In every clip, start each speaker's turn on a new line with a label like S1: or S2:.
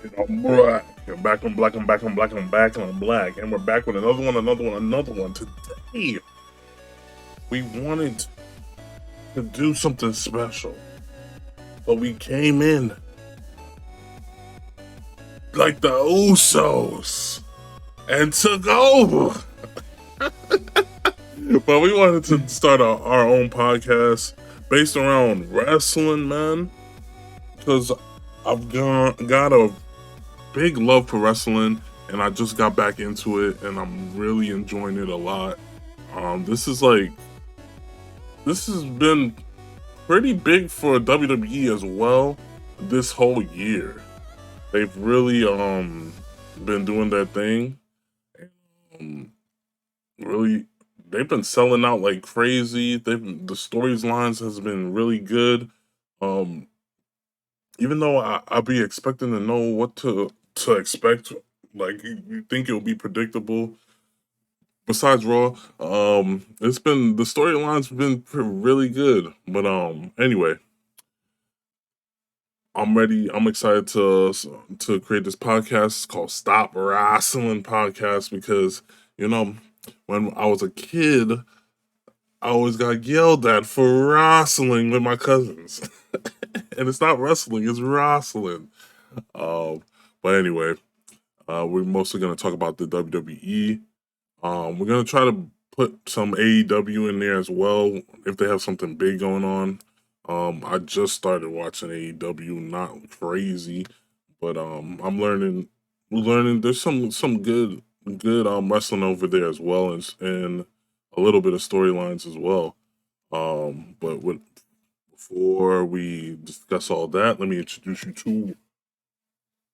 S1: And I'm black. I'm back on black. I'm back on black. I'm back and I'm black. And we're back with another one, another one, another one. Today, we wanted to do something special. But we came in like the Usos and took over. But we wanted to start our own podcast based around wrestling, man. Because got a big love for wrestling, and I just got back into it, and I'm really enjoying it a lot. This has been pretty big for WWE as well. This whole year, they've really been doing their thing. Really, they've been selling out like crazy. The storylines has been really good. Um, Even though I'll be expecting to know what to expect, like you think it'll be predictable. Besides Raw, it's been the storyline's been really good. But anyway, I'm ready. I'm excited to create this podcast. It's called Stop Wrestling Podcast because when I was a kid, I always got yelled at for wrestling with my cousins, and it's not wrestling; it's wrestling. Um, but anyway, we're mostly going to talk about the WWE. We're going to try to put some AEW in there as well if they have something big going on. I just started watching AEW, not crazy, but I'm learning. There's some good wrestling over there as well, and a little bit of storylines as well. Before we discuss all that, let me introduce you to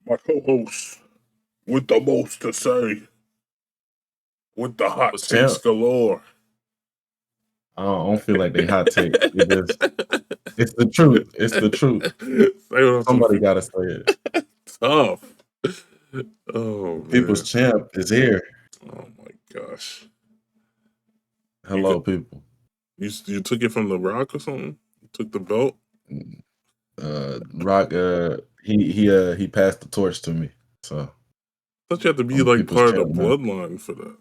S1: my co-host with the most to say, with the hot
S2: What's
S1: takes
S2: champ?
S1: galore.
S2: I don't feel like they hot take. It's the truth. It's the truth. Somebody gotta say it.
S1: Tough. Oh
S2: People's
S1: man.
S2: champ is here.
S1: Oh my gosh.
S2: Hello, people.
S1: You took it from The Rock or something? You took the belt?
S2: Rock. He passed the torch to me. So
S1: I thought you had to be
S2: I'm
S1: like
S2: people's
S1: part of
S2: champ
S1: the
S2: now.
S1: bloodline for that.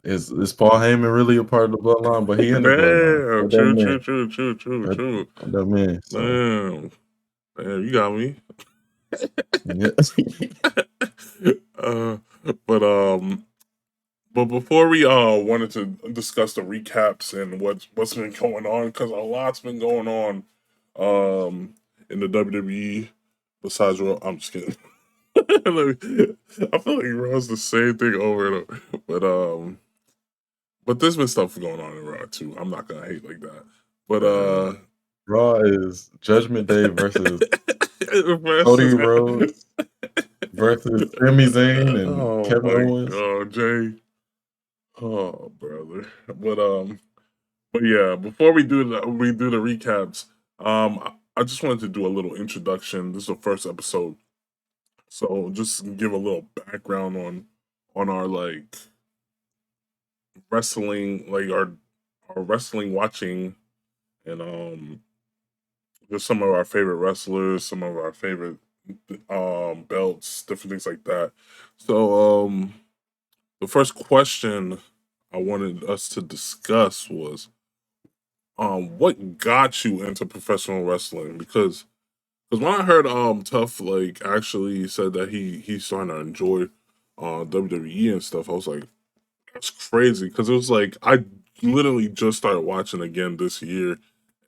S2: Is Paul Heyman really a part of the bloodline? But he in the bloodline.
S1: Damn.
S2: What that
S1: True.
S2: What that mean? So
S1: Damn, you got me.
S2: yeah.
S1: But before we wanted to discuss the recaps and what's been going on, because a lot's been going on in the WWE besides Raw. I'm just kidding. I feel like Raw's the same thing over and over. But there's been stuff going on in Raw too. I'm not gonna hate like that. But
S2: Raw is Judgment Day versus Cody Rhodes versus Sami Zayn and Kevin Owens.
S1: Oh Jay. Oh brother. But yeah, before we do the recaps, I just wanted to do a little introduction. This is the first episode. So just give a little background on our like wrestling, like our wrestling watching, and just some of our favorite wrestlers, some of our favorite belts, different things like that. So the first question I wanted us to discuss was what got you into professional wrestling? Because when I heard Tough like actually said that he's starting to enjoy WWE and stuff, I was like, that's crazy, because it was like I literally just started watching again this year,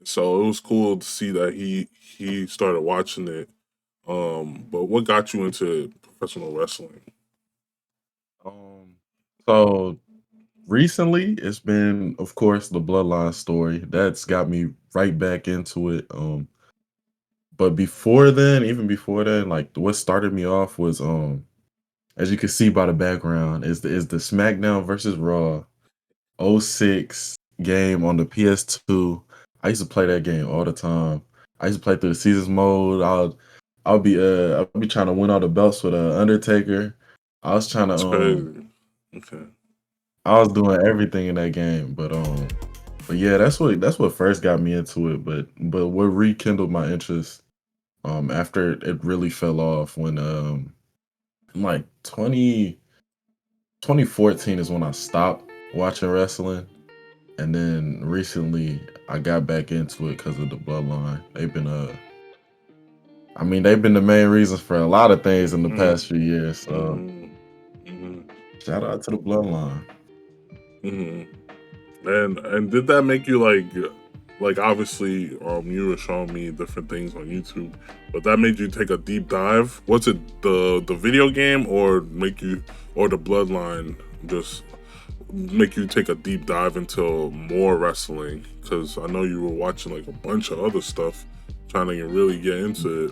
S1: so it was cool to see that he started watching it. But what got you into professional wrestling?
S2: So recently, it's been, of course, the Bloodline story that's got me right back into it. But before then, even before then, like what started me off was as you can see by the background, is the SmackDown versus Raw 06 game on the PS2. I used to play that game all the time. I used to play through the seasons mode. I'll be trying to win all the belts with Undertaker. I was trying
S1: That's
S2: to
S1: crazy. Okay.
S2: I was doing everything in that game, but yeah, that's what first got me into it. But what rekindled my interest After it really fell off when like 2014 is when I stopped watching wrestling. And then recently I got back into it because of the bloodline. They've been the main reasons for a lot of things in the
S1: Mm,
S2: past few years. So
S1: mhm, mhm,
S2: shout out to the bloodline.
S1: mhm. And did that make you like obviously you were showing me different things on YouTube, but that made you take a deep dive? Was it the video game or the bloodline just make you take a deep dive into more wrestling? Because I know you were watching like a bunch of other stuff, trying to really get into it.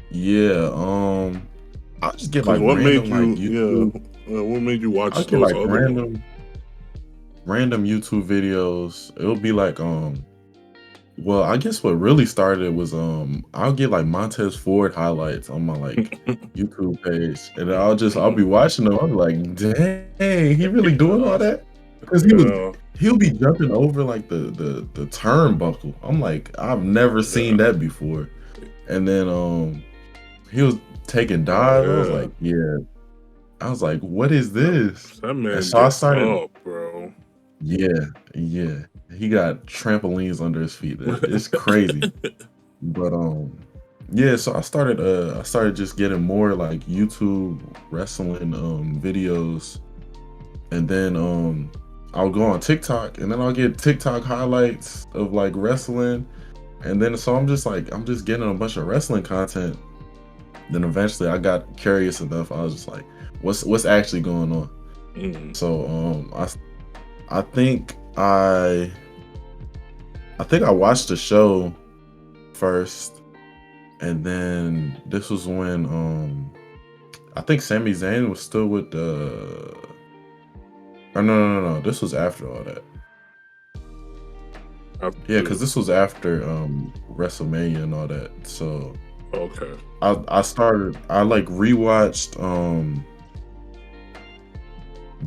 S2: Yeah, I'll just get
S1: Because
S2: like
S1: what made
S2: random like
S1: you
S2: YouTube.
S1: what made you
S2: I'll
S1: watch
S2: get
S1: those
S2: like
S1: other ones?
S2: random YouTube videos. It'll be like well, I guess what really started was I'll get like Montez Ford highlights on my like YouTube page, and I'll be watching them. I'll be like, dang, he really doing all
S1: uh,
S2: that? Because
S1: yeah,
S2: he'll be jumping over like the turnbuckle. I'm like, I've never seen
S1: yeah.
S2: that before. And then he was taking
S1: Oh
S2: dives.
S1: yeah.
S2: I was like, what is
S1: That,
S2: this?
S1: that
S2: And
S1: man
S2: so I
S1: get
S2: started.
S1: up, bro.
S2: Yeah, yeah. He got trampolines under his feet. It's crazy. But yeah, so I started just getting more like YouTube wrestling videos, and then I'll go on TikTok, and then I'll get TikTok highlights of like wrestling, and then so I'm just getting a bunch of wrestling content. Then eventually I got curious enough. I was just like, what's actually going on?
S1: Mm.
S2: So I think I think I watched the show first, and then this was when I think Sami Zayn was still with the. Oh no! This was after all that. Yeah, because
S1: After,
S2: this was after WrestleMania and all that. So
S1: okay.
S2: I like rewatched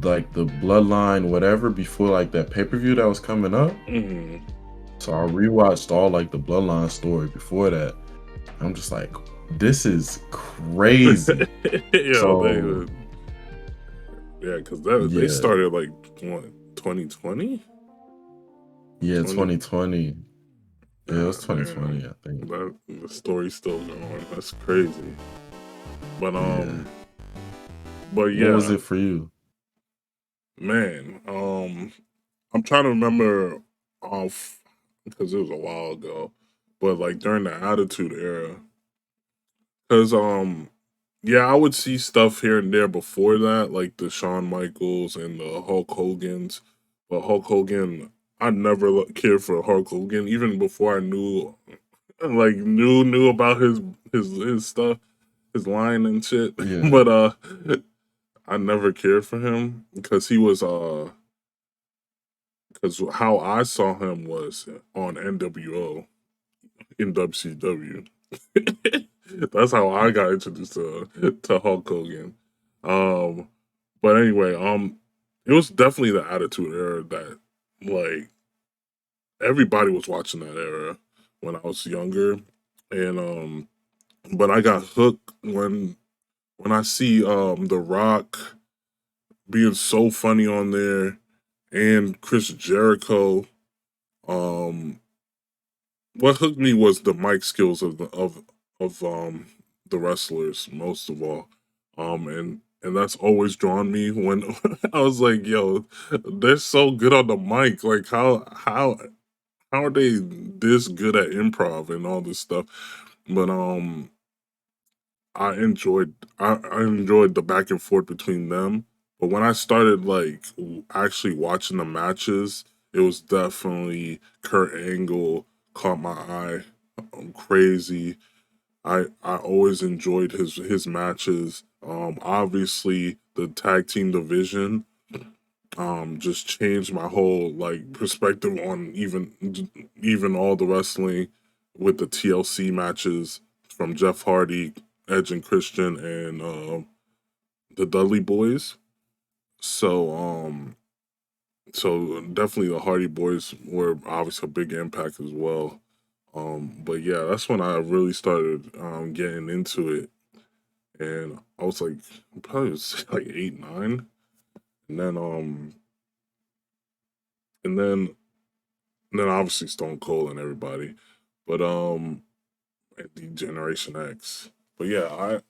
S2: like the Bloodline whatever before like that pay-per-view that was coming up.
S1: Mm.
S2: So I rewatched all like the Bloodline story before that. I'm just like, this is crazy.
S1: Yo, they
S2: So
S1: would, yeah, because they
S2: yeah,
S1: started like what, 2020,
S2: yeah,
S1: 20.
S2: 2020. Yeah, it was
S1: God
S2: 2020,
S1: damn,
S2: I think.
S1: that the story's still going. That's crazy. But
S2: Yeah. What was
S1: yeah,
S2: it for you?
S1: man. I'm trying to remember off because it was a while ago, but like during the Attitude Era, because yeah, I would see stuff here and there before that, like the Shawn Michaels and the Hulk Hogan's. But Hulk Hogan, I never cared for Hulk Hogan, even before I knew, like knew about his stuff, his line and shit.
S2: Yeah.
S1: But I never cared for him because he was because how I saw him was on NWO in WCW. That's how I got introduced to Hulk Hogan. Um, but anyway, it was definitely the Attitude Era that like everybody was watching that era when I was younger, and but I got hooked when I see The Rock being so funny on there and Chris Jericho. Um, what hooked me was the mic skills of the wrestlers most of all, and that's always drawn me when I was like, yo, they're so good on the mic. Like how are they this good at improv and all this stuff? But I enjoyed the back and forth between them. But when I started like actually watching the matches, it was definitely Kurt Angle caught my eye. Crazy. I always enjoyed his matches. Obviously the tag team division just changed my whole like perspective on even all the wrestling with the TLC matches from Jeff Hardy, Edge and Christian, and the Dudley Boys. So so definitely the Hardy Boys were obviously a big impact as well. But yeah, that's when I really started getting into it, and I was like probably was like 8, 9, and and then and then obviously Stone Cold and everybody, but and the Generation X. But yeah,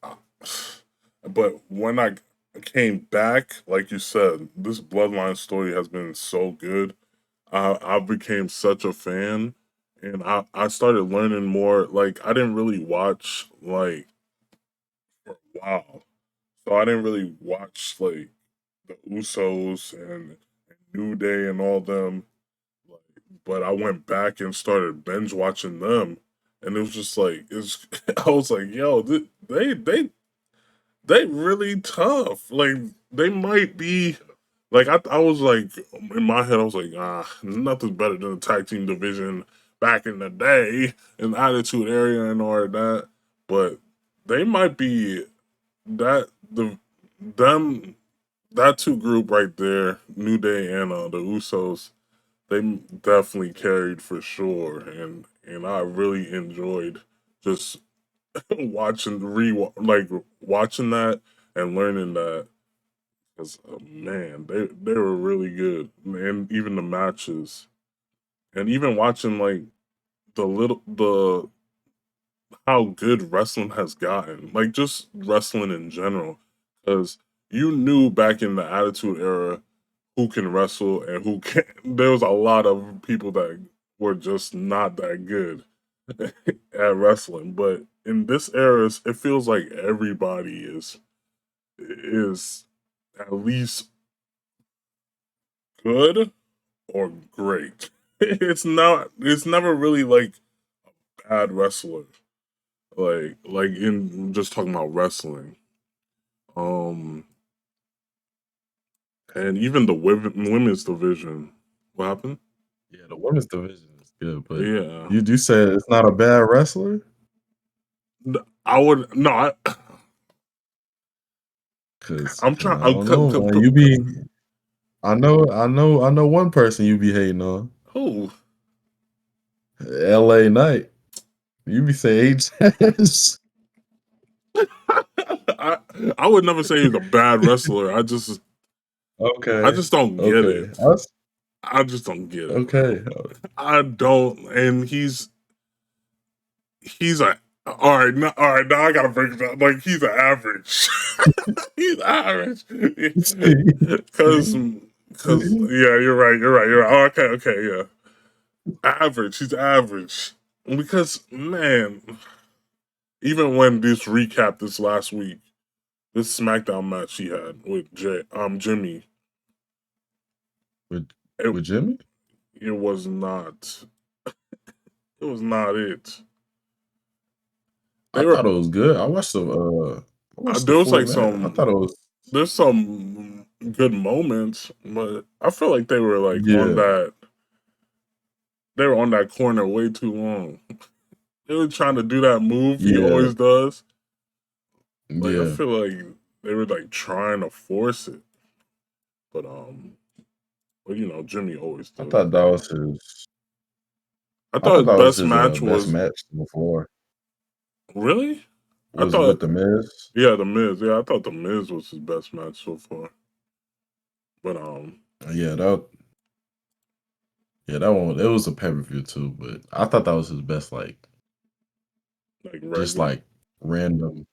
S1: but when I came back, like you said, this Bloodline story has been so good. I became such a fan, and I started learning more. Like I didn't really watch like for a while, so I didn't really watch like the Usos and New Day and all them. Like, but I went back and started binge watching them, and it was just like it's. I was like, yo, they really tough. Like they might be like I was like in my head I was like nothing's better than the tag team division back in the day in the Attitude Area and all of that, but they might be that them that two group right there, New Day and the Usos. They definitely carried for sure, and I really enjoyed just watching watching that and learning that because man, they were really good, and even the matches, and even watching like the how good wrestling has gotten, like just wrestling in general, because you knew back in the Attitude Era who can wrestle and who can't. There was a lot of people that were just not that good at wrestling, but in this era, it feels like everybody is at least good or great. It's not. It's never really like bad wrestler. Like in just talking about wrestling. Um, and even the women's division. What happened?
S2: Yeah, the women's division is good, but
S1: Yeah,
S2: you said it's not a bad wrestler?
S1: I would no. I'm
S2: Cause
S1: trying.
S2: I don't know, man. You be I know one person you be hating on.
S1: Who?
S2: LA Knight. You be saying HS.
S1: I I would never say he's a bad wrestler. I
S2: Okay.
S1: just don't get
S2: Okay.
S1: it.
S2: I s
S1: I just don't get it.
S2: okay.
S1: I don't, and he's a all right. No, all right, now I gotta break it down. Like he's an average. He's average. Cause, cause, yeah, you're right. You're right. You're right. Oh, okay, okay, yeah. Average. He's average. Because man, even when this recap this last week, this SmackDown match he had with Jimmy,
S2: With
S1: it
S2: with Jimmy?
S1: it was not. It was not it.
S2: I
S1: They were
S2: thought it was good. I watched the
S1: there was
S2: full
S1: like
S2: event. I thought it was
S1: there's some good moments, but I feel like they were like on
S2: yeah,
S1: that they were on that corner way too long. They were trying to do that move he
S2: yeah,
S1: always does. Like I
S2: yeah.
S1: feel like they were like trying to force it, but but Jimmy always
S2: I
S1: do it.
S2: thought that was his
S1: I
S2: I
S1: thought
S2: thought
S1: his
S2: that was
S1: best
S2: his,
S1: match
S2: best
S1: was
S2: match before,
S1: really. I
S2: was with
S1: thought
S2: The Miz.
S1: yeah, the Miz. Yeah, I thought the Miz was his best match so far. But
S2: Yeah, that one, it was a pay-per-view too, but I thought that was his best, like,
S1: like
S2: just,
S1: regular.
S2: like, random,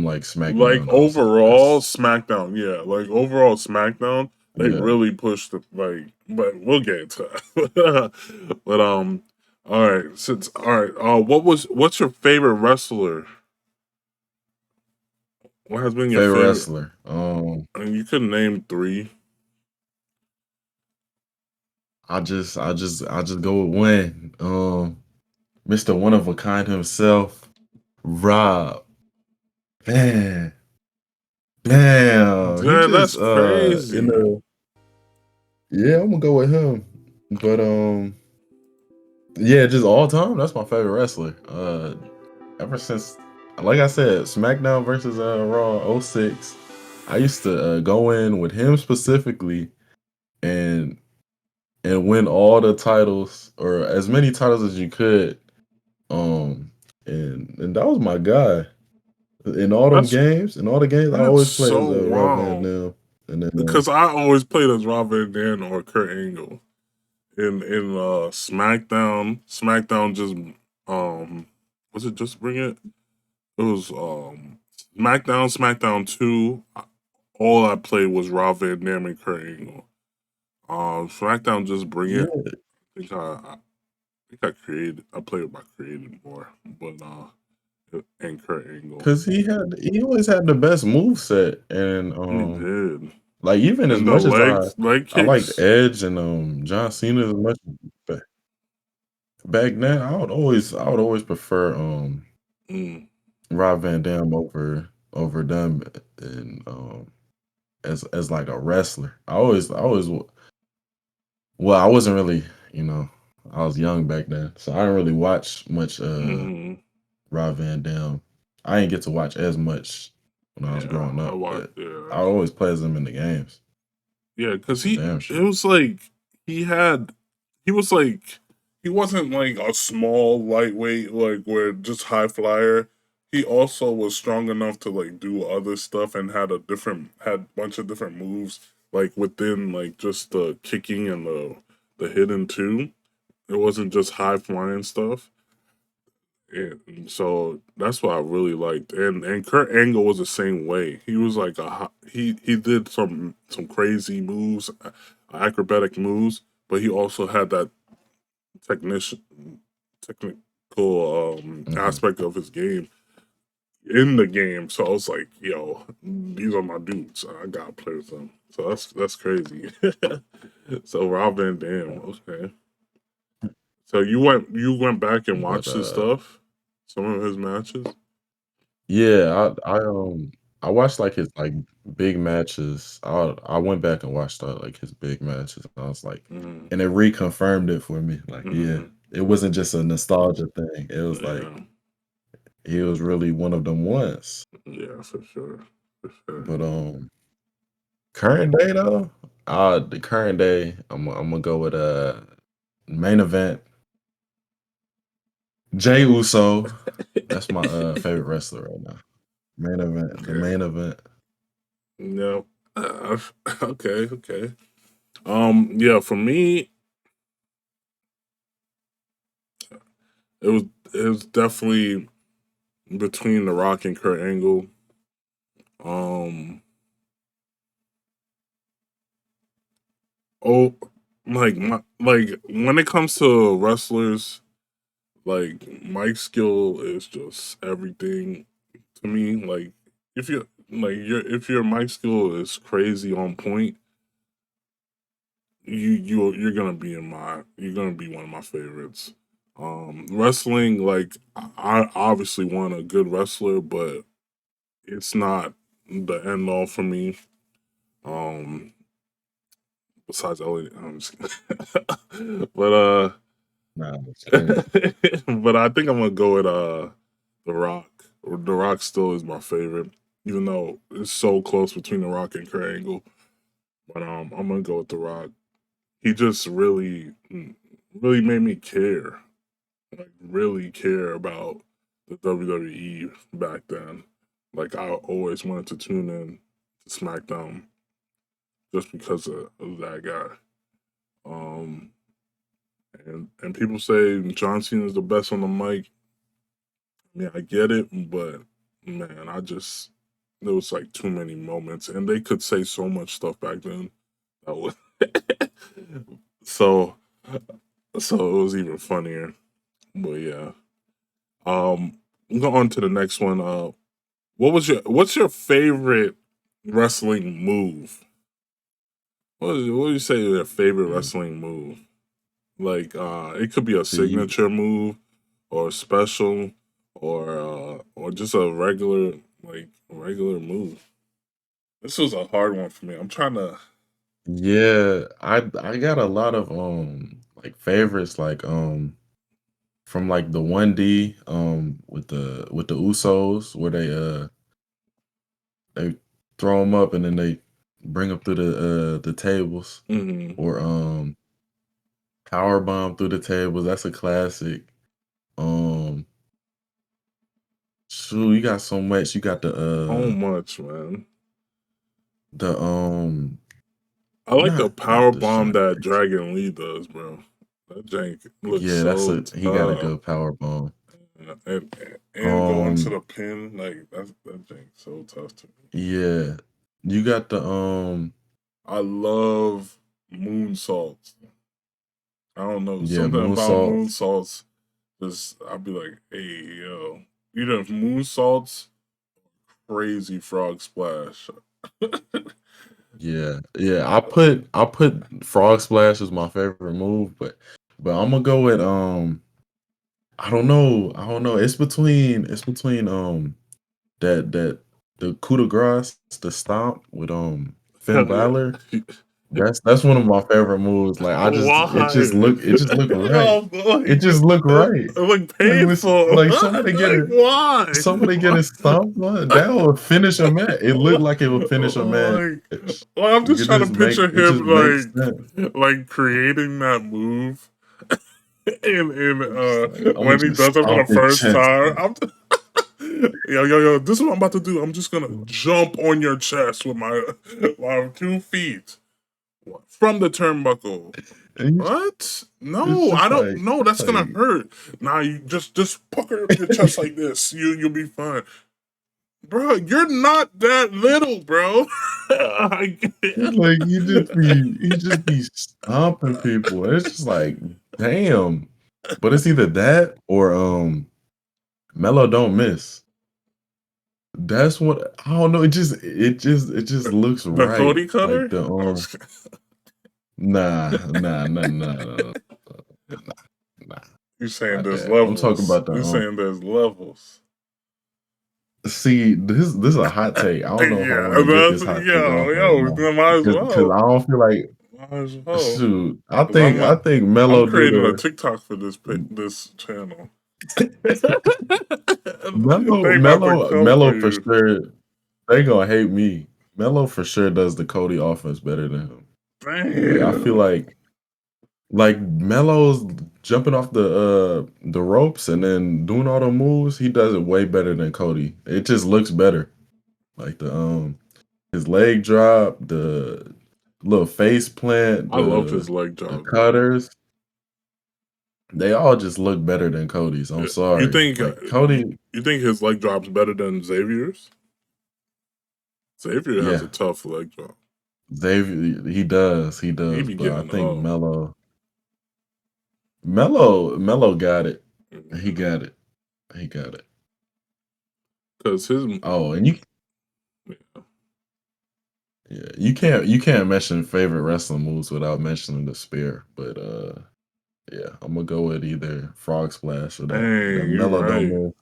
S2: like,
S1: Like
S2: SmackDown, that was his
S1: overall
S2: best.
S1: SmackDown, yeah. Like overall SmackDown, they
S2: Yeah.
S1: really pushed the like. But we'll get into that. But all right. Since all right, what's your favorite wrestler? What has been your
S2: Favorite
S1: favorite?
S2: wrestler?
S1: I mean, you could name three.
S2: I just go with one. Mr. One of a Kind himself, Rob. Man, damn, he
S1: Damn,
S2: just
S1: that's crazy.
S2: yeah, I'm gonna go with him. But yeah, just all time. That's my favorite wrestler. Ever since, like I said, SmackDown versus Raw '06, I used to go in with him specifically and win all the titles or as many titles as you could Um, and that was my guy. In all them
S1: That's
S2: games, in all the games, I
S1: that's
S2: always play
S1: so
S2: as, Rob Van
S1: wild
S2: Dam, and then,
S1: because I always played as Rob Van Dam or Kurt Angle in SmackDown. SmackDown just um was it Just Bring It? It was SmackDown 2. All I played was Rob Van Dam and Kurt Angle. SmackDown Just Bring It.
S2: yeah,
S1: I think I created. I played with my created more, but and Kurt Angle.
S2: 'cause he always had the best move set, and,
S1: He did,
S2: like, even as
S1: and the
S2: much as
S1: leg
S2: I liked
S1: kicks.
S2: Edge and, John Cena as much ba back then, I would always prefer,
S1: Mm,
S2: Rob Van Dam over them and, as, like, a wrestler. I always well, I wasn't really, you know, I was young back then, so I didn't really watch much,
S1: hmm
S2: Rob Van Dam. I didn't get to watch as much when I was
S1: Yeah,
S2: growing
S1: I
S2: up,
S1: watched.
S2: but
S1: Yeah,
S2: I always play as him in the games,
S1: yeah, because
S2: for damn
S1: it
S2: sure.
S1: was like he had he was like he wasn't like a small lightweight like where just high flyer. He also was strong enough to like do other stuff and had a bunch of different moves like within like just the kicking and the hitting too. It wasn't just high flying stuff. And so that's what I really liked. And Kurt Angle was the same way. He was like he did some crazy moves, acrobatic moves, but he also had that technician technical
S2: Mhm.
S1: aspect of his game in the game. So I was like, yo, these are my dudes. I gotta play with them. So that's crazy. So Rob Van Dam, okay. So you went back and
S2: But,
S1: watched his stuff, some of his matches.
S2: yeah, I watched, like, his, like, big matches. I went back and watched, like, his big matches, and I was like
S1: Mm-hmm.
S2: and it reconfirmed it for me, like, yeah,
S1: Mm-hmm.
S2: it wasn't just a nostalgia thing. It was like,
S1: Yeah,
S2: he was really one of them ones.
S1: yeah, for sure, for sure.
S2: But, current day though, the current day, Imma go with, main event, Jey Uso. That's my, favorite wrestler right now. The
S1: Okay,
S2: main event.
S1: no, okay, okay. Yeah, for me, it was it was definitely between The Rock and Kurt Angle. Um, oh, like when it comes to wrestlers, like Mike's skill is just everything to me. Like if your mic skill is crazy on point, you're gonna be one of my favorites. Wrestling, like I obviously want a good wrestler, but it's not the end all for me. Um, besides Elliot, I'm just but
S2: Nah, it's crazy.
S1: but I think I'm gonna go with The Rock. The Rock still is my favorite, even though it's so close between The Rock and Kurt Angle. But I'm gonna go with The Rock. He just really made me care, like really care about the WWE back then. Like I always wanted to tune in to SmackDown just because of that guy. Um, and people say John Cena is the best on the mic. I mean, I get it, but man, there was like too many moments, and they could say so much stuff back then. That was so so it was even funnier. But yeah, go on to the next one. What's your favorite wrestling move? What do you say your favorite
S2: Mm.
S1: wrestling move? Like it could be a
S2: See, you
S1: signature move or a special or just a regular move. This was a hard one for me. I'm trying to
S2: yeah, I got a lot of, like, favorites, like, from, like, the 1D, with the Usos where they throw them up and then they bring them through the tables
S1: mhm.
S2: or, power bomb through the tables. That's a classic. Um, shoot, you got so much. You got
S1: So much, man.
S2: the
S1: I like the
S2: not
S1: power
S2: the
S1: bomb
S2: shot.
S1: that Dragon Lee does, bro. That jank looks
S2: Yeah,
S1: so
S2: he got a
S1: tough.
S2: good power bomb.
S1: And going to
S2: Um,
S1: the pin, like that jank so tough to me.
S2: yeah, you got the
S1: I love moonsaults. I don't know,
S2: yeah,
S1: something about
S2: moonsault.
S1: moonsaults. Just I'll be like, hey yo, either moonsaults, crazy frog splash.
S2: Yeah, yeah. I put frog splash as my favorite move, but I'm gonna go with I don't know. I don't know. It's between that the coup de grace, the stomp with Finn
S1: Hell
S2: Balor.
S1: yeah.
S2: That's one of my favorite moves. Like
S1: Why?
S2: it just look right.
S1: Oh,
S2: It just look right.
S1: like
S2: Like
S1: painful.
S2: like somebody get
S1: Like
S2: it.
S1: why?
S2: Somebody get
S1: Why?
S2: a stomp on that will finish a match. It looked like it would finish a match.
S1: Like, well, I'm just trying to picture
S2: It just makes
S1: him
S2: sense.
S1: like creating that move, and
S2: I'm just like, I'm
S1: when he
S2: just
S1: does it for the
S2: stomping
S1: first
S2: chest.
S1: time, yo, this is what I'm about to do. I'm just gonna jump on your chest with my 2 feet from the turnbuckle.
S2: And
S1: What?
S2: it's
S1: No, I
S2: just
S1: don't.
S2: like
S1: No, that's gonna
S2: like
S1: hurt. Nah, you just pucker up your chest like this. You'll be fine, bro. You're not that little, bro.
S2: like you just be stomping people. And it's just like, damn. But it's either that or Mello don't miss. That's what I don't know. It just looks
S1: The
S2: right.
S1: Cody
S2: Like
S1: cutter.
S2: the nah, nah,
S1: You're saying
S2: not
S1: there's
S2: that. I'm talking
S1: levels.
S2: about the
S1: You're saying there's levels.
S2: see, this is a hot take. I don't know if I
S1: Yeah,
S2: want to get
S1: that's
S2: this hot take off right
S1: yo.
S2: now
S1: Might as
S2: because
S1: well.
S2: I don't feel like
S1: Might as well.
S2: shoot.
S1: Cause
S2: I think Mello
S1: I'm
S2: do
S1: creating a
S2: the
S1: TikTok for this channel. They about to come for
S2: Mello for
S1: you.
S2: sure. They gonna hate me. Mello for sure does the Cody offense better than him. Like I feel
S1: Damn.
S2: like Melo's jumping off the ropes and then doing all the moves. He does it way better than Cody. It just looks better. Like the his leg drop, the little face plant,
S1: I loved his leg
S2: the
S1: drop, bro.
S2: cutters. They all just look better than Cody's. I'm
S1: You
S2: sorry.
S1: think
S2: Like Cody,
S1: you think his leg drop's better than Xavier's? Xavier has a
S2: yeah,
S1: tough leg drop.
S2: Xavier, he
S1: He
S2: does,
S1: be
S2: but I
S1: getting
S2: think
S1: up.
S2: Mello got it. He
S1: Yeah.
S2: got it. He got it.
S1: Cause his
S2: Oh, and
S1: yeah.
S2: you can't mention favorite wrestling moves without mentioning the spear. But yeah, I'm gonna go with either frog splash or that
S1: Dang, you
S2: Mello don't
S1: right.
S2: move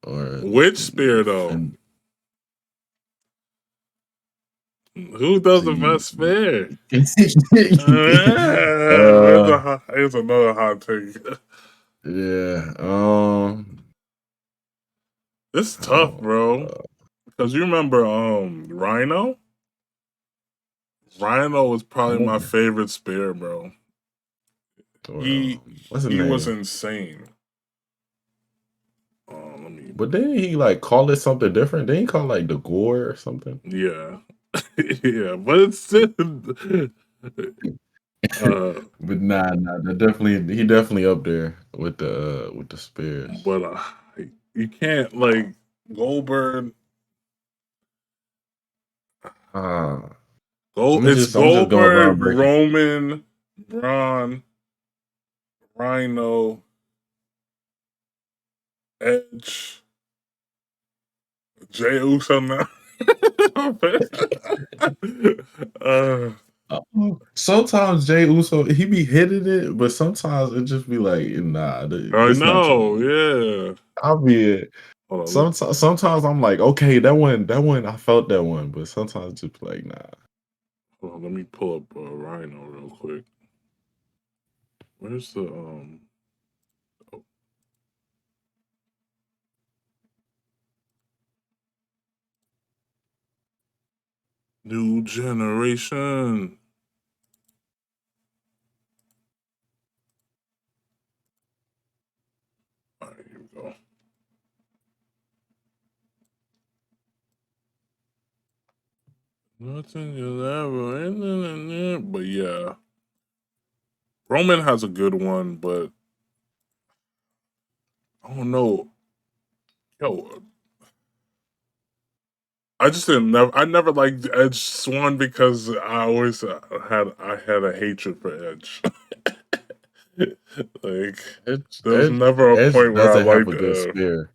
S2: or
S1: Which spear though?
S2: and
S1: Who does the
S2: see.
S1: best spear?
S2: uh
S1: It's another hot take.
S2: yeah.
S1: It's tough,
S2: Oh,
S1: bro. Cause you remember Rhino? Rhino was probably my
S2: or,
S1: favorite spear, bro. He
S2: what's his
S1: he was
S2: name?
S1: insane. Let me
S2: But didn't he like call it something different? Didn't he call it, like the gore or something?
S1: yeah. Yeah, but it's still uh
S2: But nah, he definitely up there with the spears.
S1: but you can't like Goldberg.
S2: Ah,
S1: It's
S2: I'm just go
S1: Goldberg,
S2: around breaking.
S1: Roman, Braun, Rhino, Edge, Jey Uso now. uh,
S2: Sometimes Jay Uso he be hitting it, but sometimes it just be like, nah,
S1: I
S2: this not your
S1: know,
S2: move.
S1: yeah.
S2: I'll be
S1: Hold on,
S2: sometimes I'm like, okay, that one, I felt that one, but sometimes just like, nah.
S1: let me pull up Rhino real quick. Where's the oh, new generation? Nothing you'll ever. But yeah, Roman has a good one, but I don't know. Yo, I just didn't never. I never liked Edge Swan because I had a hatred for Edge. Like
S2: Edge
S1: there was
S2: Edge
S1: never a
S2: Edge
S1: point where I
S2: doesn't have
S1: liked.
S2: a good spear.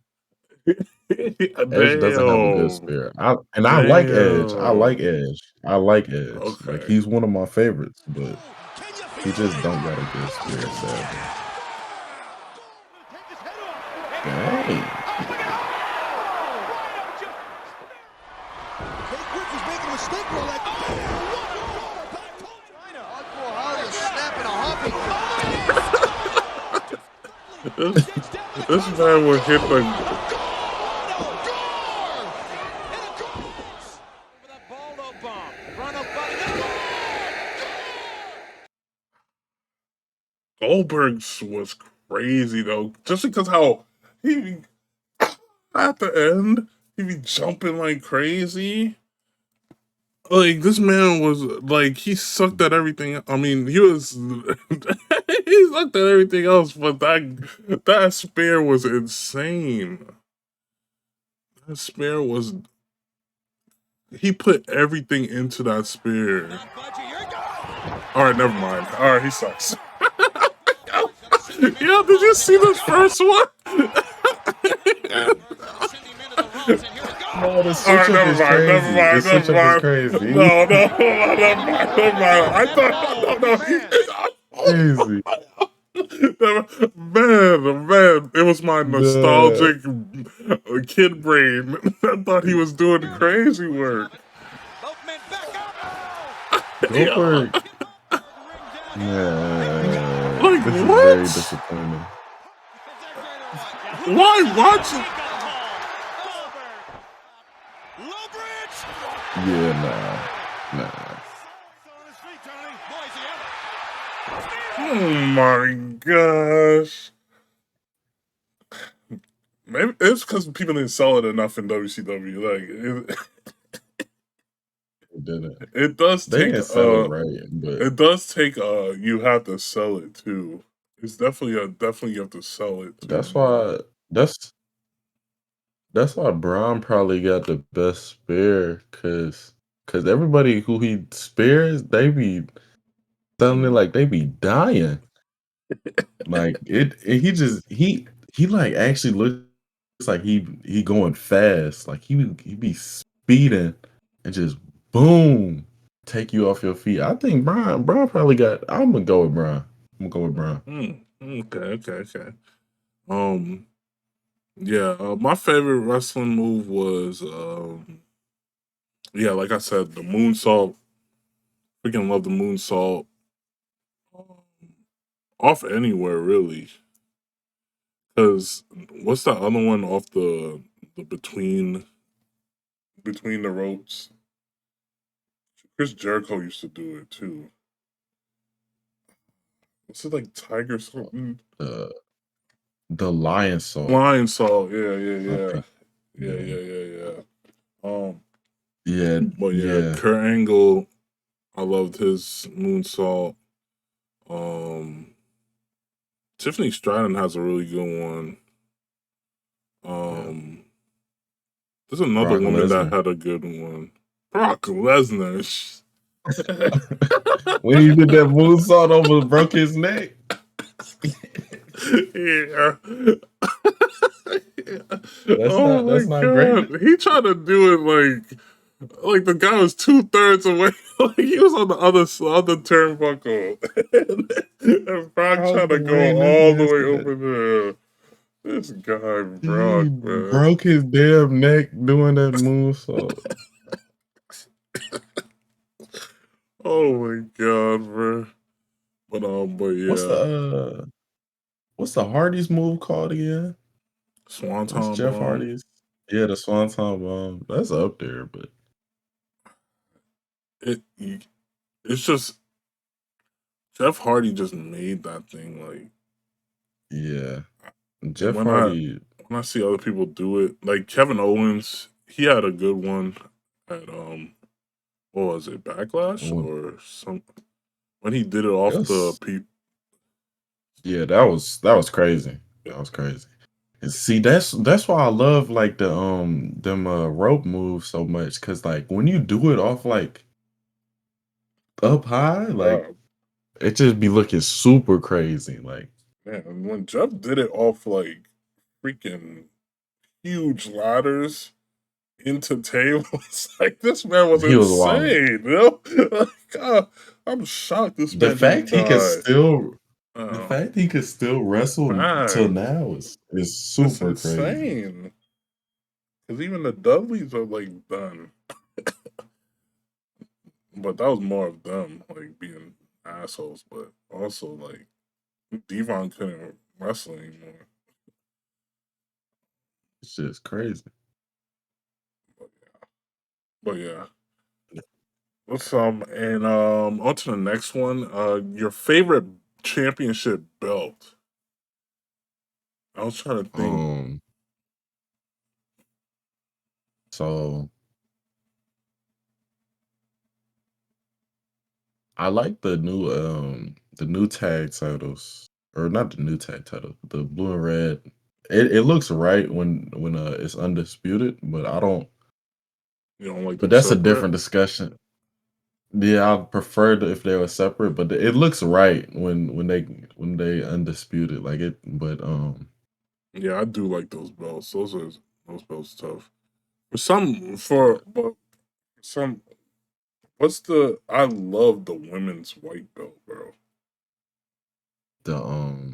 S2: Edge doesn't have a good
S1: Damn,
S2: spear. I like Edge. I like
S1: damn.
S2: Edge. I like Edge. Like,
S1: Okay.
S2: he's one of my favorites, but he just don't got a good spear, sadly. Dang.
S1: This man would hit the Goldberg's was crazy though, just because how he at the end he be jumping like crazy. Like this man was like he sucked at everything. I mean, he was he sucked at everything else, but that spear was insane. That spear was he put everything into that spear. All right, never mind. All right, he sucks. Yo, did you see this first one?
S2: No, the
S1: All
S2: switch
S1: right,
S2: up
S1: never
S2: is
S1: mind, never
S2: crazy. The
S1: mind,
S2: switch
S1: never
S2: up is
S1: mind.
S2: crazy.
S1: No, no, never mind, never mind. I thought, no,
S2: Crazy.
S1: Man, it was my
S2: The
S1: nostalgic kid brain. I thought he was doing crazy work. Yeah.
S2: Goldberg, man,
S1: Like,
S2: this is very
S1: what?
S2: disappointing.
S1: Why watch?
S2: Yeah, nah, nah.
S1: Oh my gosh. Maybe it's because people didn't sell it enough in WCW. Like,
S2: It didn't.
S1: it does
S2: They
S1: take
S2: didn't sell it right, but
S1: you have to sell it too. It's definitely you have to sell it too,
S2: that's
S1: but
S2: why that's that's why Braun probably got the best spear, cause everybody who he spares, they be sounding like they be dying. Like, he, like, actually looks like he going fast, like, he be speeding and just boom, take you off your feet. I think Brian probably got Imma go with Brian. Imma go with Brian.
S1: okay. Um, yeah, my favorite wrestling move was yeah, like I said, the moonsault. Freaking love the moonsault. Um, off anywhere really, because what's that other one off the between the ropes? Chris Jericho used to do it too. What's it like Tiger something?
S2: Uh, the Lion Salt,
S1: Lion Salt.
S2: I think. Yeah.
S1: Yeah. Um,
S2: Yeah,
S1: but yeah,
S2: yeah,
S1: Kurt Angle. I loved his moonsault. Um, Tiffany Stratton has a really good one.
S2: yeah.
S1: Um, there's another
S2: Brock
S1: woman that
S2: Lesnar.
S1: had a good one. Brock Lesnar.
S2: When he did that moonsault over broke his neck.
S1: Yeah. Oh my
S2: That's not great.
S1: god. He tried to do it like the guy was 2/3 away. Like he was on the other turnbuckle. And Brock
S2: Brock
S1: trying to
S2: ran
S1: go
S2: into
S1: all the
S2: his
S1: way
S2: head.
S1: over there. This guy
S2: He
S1: Brock, man.
S2: broke his damn neck doing that moonsault.
S1: Oh my god, bro. But
S2: What's
S1: yeah.
S2: what's the Hardy's move called again? What's
S1: Swanton
S2: Jeff
S1: bomb.
S2: Hardy's? Yeah, the Swanton Bomb. That's up there, but
S1: It it's just Jeff Hardy just made that thing
S2: yeah. Jeff
S1: when I
S2: Hardy,
S1: when I see other people do it, like Kevin Owens, he had a good one at what was it, Backlash
S2: When
S1: or some when he did it
S2: it
S1: off the
S2: was
S1: people?
S2: yeah, that was crazy. That was crazy. And see, that's why I love like them rope moves so much because like when you do it off like up high, like
S1: Yeah,
S2: it just be looking super crazy. Like
S1: man, when Jeff did it off like freaking huge ladders into tables, like this man was
S2: he was wilding.
S1: insane, you know? Like, I'm shocked this
S2: The
S1: man didn't
S2: fact he could
S1: die.
S2: still the
S1: Oh,
S2: fact he could still wrestle till
S1: fact.
S2: now is
S1: It's
S2: super crazy.
S1: insane. Because even the Dudleys are like done. But that was more of them, like being assholes. But also, like, Devon couldn't wrestle anymore.
S2: It's just crazy.
S1: But yeah. Let's and on to the next one. Your favorite championship belt. I was trying to think.
S2: Um, so I like the new tag titles. Or not the new tag title, the blue and red. It looks right when it's undisputed, but I don't
S1: You don't like
S2: but
S1: them
S2: that's a
S1: separate?
S2: different discussion. Yeah, I prefer if they were separate, but it looks right when they undisputed like it. But
S1: Yeah, I do like those belts. Those belts tough.
S2: yeah,
S1: But some what's the I love the women's white belt, bro.
S2: the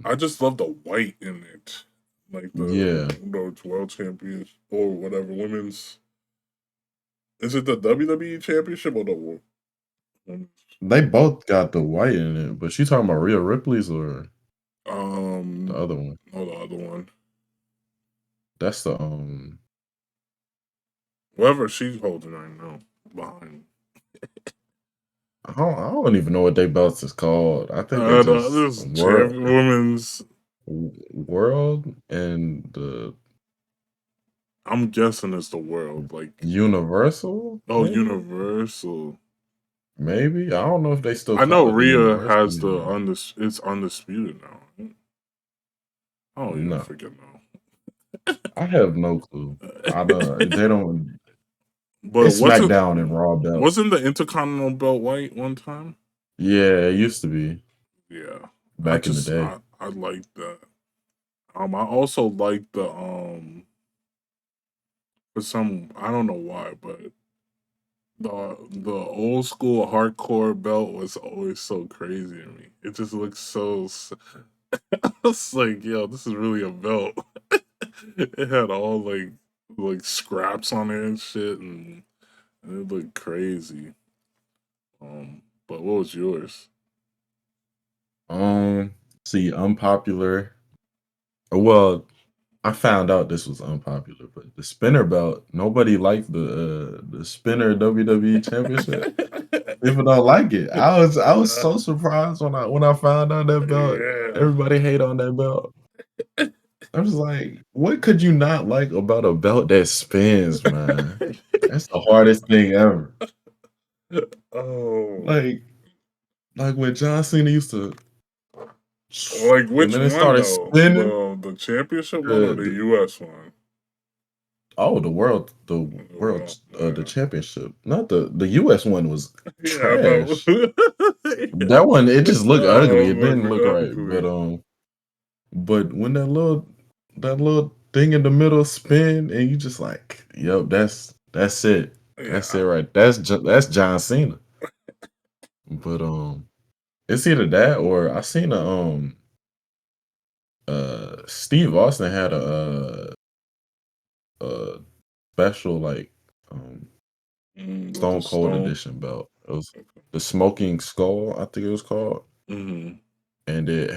S1: I just love the white in it. Like
S2: yeah,
S1: the world champions or whatever women's. Is it the WWE championship or the women's?
S2: they both got the white in it. But you talking about Rhea Ripley's or the
S1: Um,
S2: other one?
S1: oh, the other one.
S2: That's the
S1: Whatever she's holding right now behind.
S2: I don't even know what they belts is called. I think they just
S1: This women's.
S2: world and the
S1: I'm guessing it's the world. Like,
S2: universal,
S1: oh,
S2: maybe?
S1: Universal.
S2: Maybe. I don't know if they still
S1: I know
S2: call it the
S1: Rhea
S2: universal
S1: has
S2: anymore.
S1: it's undisputed now. Right? I don't even
S2: No.
S1: forget now.
S2: I have no clue. I don't they don't
S1: But
S2: it's SmackDown and Raw belts.
S1: wasn't the Intercontinental belt white one time?
S2: Yeah, it used to be
S1: Yeah,
S2: back in the day.
S1: I like that. I also like the for some I don't know why, but the old school hardcore belt was always so crazy to me. It just looks it's like, yo, this is really a belt. It had all like scraps on it and shit, and it looked crazy. But what was yours?
S2: Um, see, unpopular. Well, I found out this was unpopular, but the spinner belt, nobody liked the spinner WWE championship. People don't like it. I was so surprised when I found out that belt.
S1: Yeah.
S2: Everybody hate on that belt. I was like, what could you not like about a belt that spins, man? That's the hardest thing ever.
S1: Oh,
S2: Like, like when John Cena used to,
S1: like
S2: and
S1: which
S2: then it
S1: one
S2: started
S1: though?
S2: spinning.
S1: The championship one or
S2: The,
S1: the
S2: the
S1: U.S. one?
S2: oh, the world, the
S1: Yeah,
S2: championship. Not the U.S. one was
S1: yeah, I know.
S2: trash. That one, it just looked ugly. It
S1: Look
S2: didn't look right.
S1: ugly.
S2: But when that little thing in the middle spin, and you just like, yep, that's it. That's it
S1: Yeah.
S2: right. That's John Cena. But it's either that or I seen Steve Austin had a special like
S1: With the
S2: Stone Cold
S1: stone.
S2: edition belt. It was the Smoking Skull, I think it was called,
S1: Mm-hmm.
S2: and it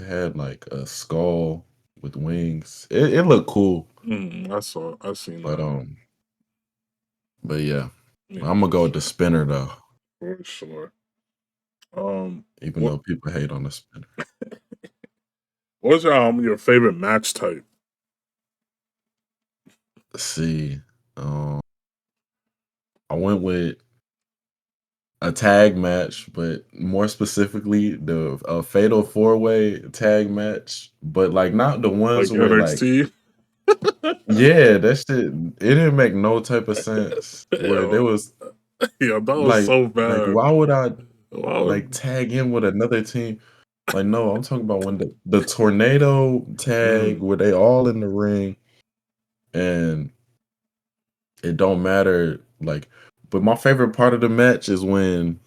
S2: had like a skull with wings. It looked cool,
S1: I seen
S2: but
S1: that.
S2: yeah,
S1: Yeah,
S2: I'm gonna
S1: for
S2: go with the
S1: sure.
S2: spinner though,
S1: For sure. Um,
S2: even
S1: what
S2: though people hate on the spinner.
S1: what's your favorite match type?
S2: Let's see, um, I went with a tag match, but more specifically the a fatal four-way tag match, but like not the ones
S1: Like
S2: where like
S1: NXT.
S2: yeah, that shit it didn't make no type of sense where there
S1: Yeah,
S2: was
S1: yeah, that was
S2: like
S1: so bad.
S2: why would I
S1: Wow.
S2: like tag in with another team? Like no, I'm talking about when the tornado tag
S1: Mm,
S2: where they all in the ring and it don't matter like but my favorite part of the match is when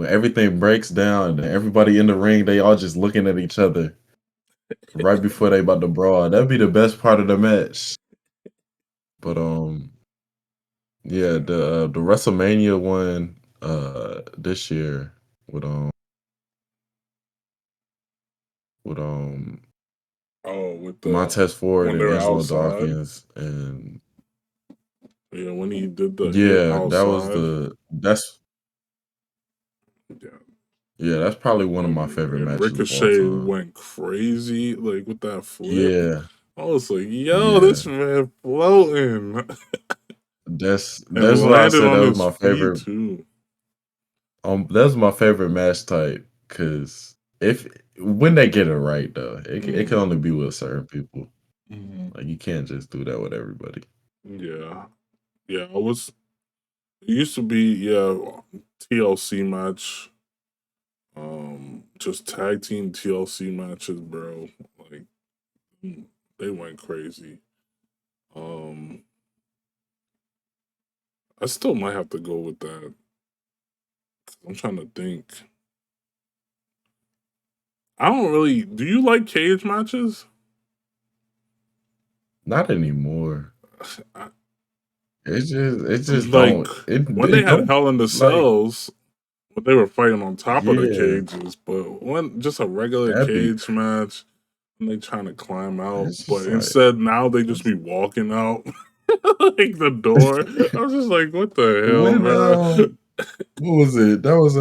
S2: everything breaks down and everybody in the ring they all just looking at each other right before they about to brawl. That'd be the best part of the match. But yeah, the WrestleMania one this year with with
S1: with the
S2: Montez Ford
S1: when they
S2: and
S1: were
S2: Angelo
S1: outside.
S2: Dawkins and
S1: Yeah, when he did the hit
S2: yeah, that was
S1: outside. Yeah,
S2: that's probably one of my favorite
S1: and
S2: matches of all
S1: Ricochet
S2: time.
S1: went crazy like with that flip.
S2: Yeah,
S1: I was like, yo,
S2: yeah.
S1: this man floating.
S2: That's
S1: And
S2: why I
S1: landed
S2: said
S1: on
S2: that was
S1: his
S2: my
S1: feet
S2: favorite.
S1: too.
S2: That's my favorite match type because if when they get it right though, it can
S1: Mm,
S2: only be with certain people.
S1: mm,
S2: Like you can't just do that with everybody.
S1: yeah. Yeah, I was it used to be, yeah, TLC match. Just tag team TLC matches, bro. Like they went crazy. Um I still might have to go with that. I'm trying to think. I don't really. Do you like cage matches?
S2: Not anymore.
S1: I,
S2: It just
S1: like
S2: don't
S1: when they
S2: it
S1: had
S2: don't
S1: Hell in the
S2: like
S1: Cells, when they were fighting on top of the
S2: yeah.
S1: cages, but when just a regular
S2: That be
S1: cage match, and they trying to climb out,
S2: it's
S1: but
S2: just like
S1: instead now they just
S2: it's-
S1: be walking out like the door. I was just like, what the hell,
S2: when
S1: man?
S2: what was it? That was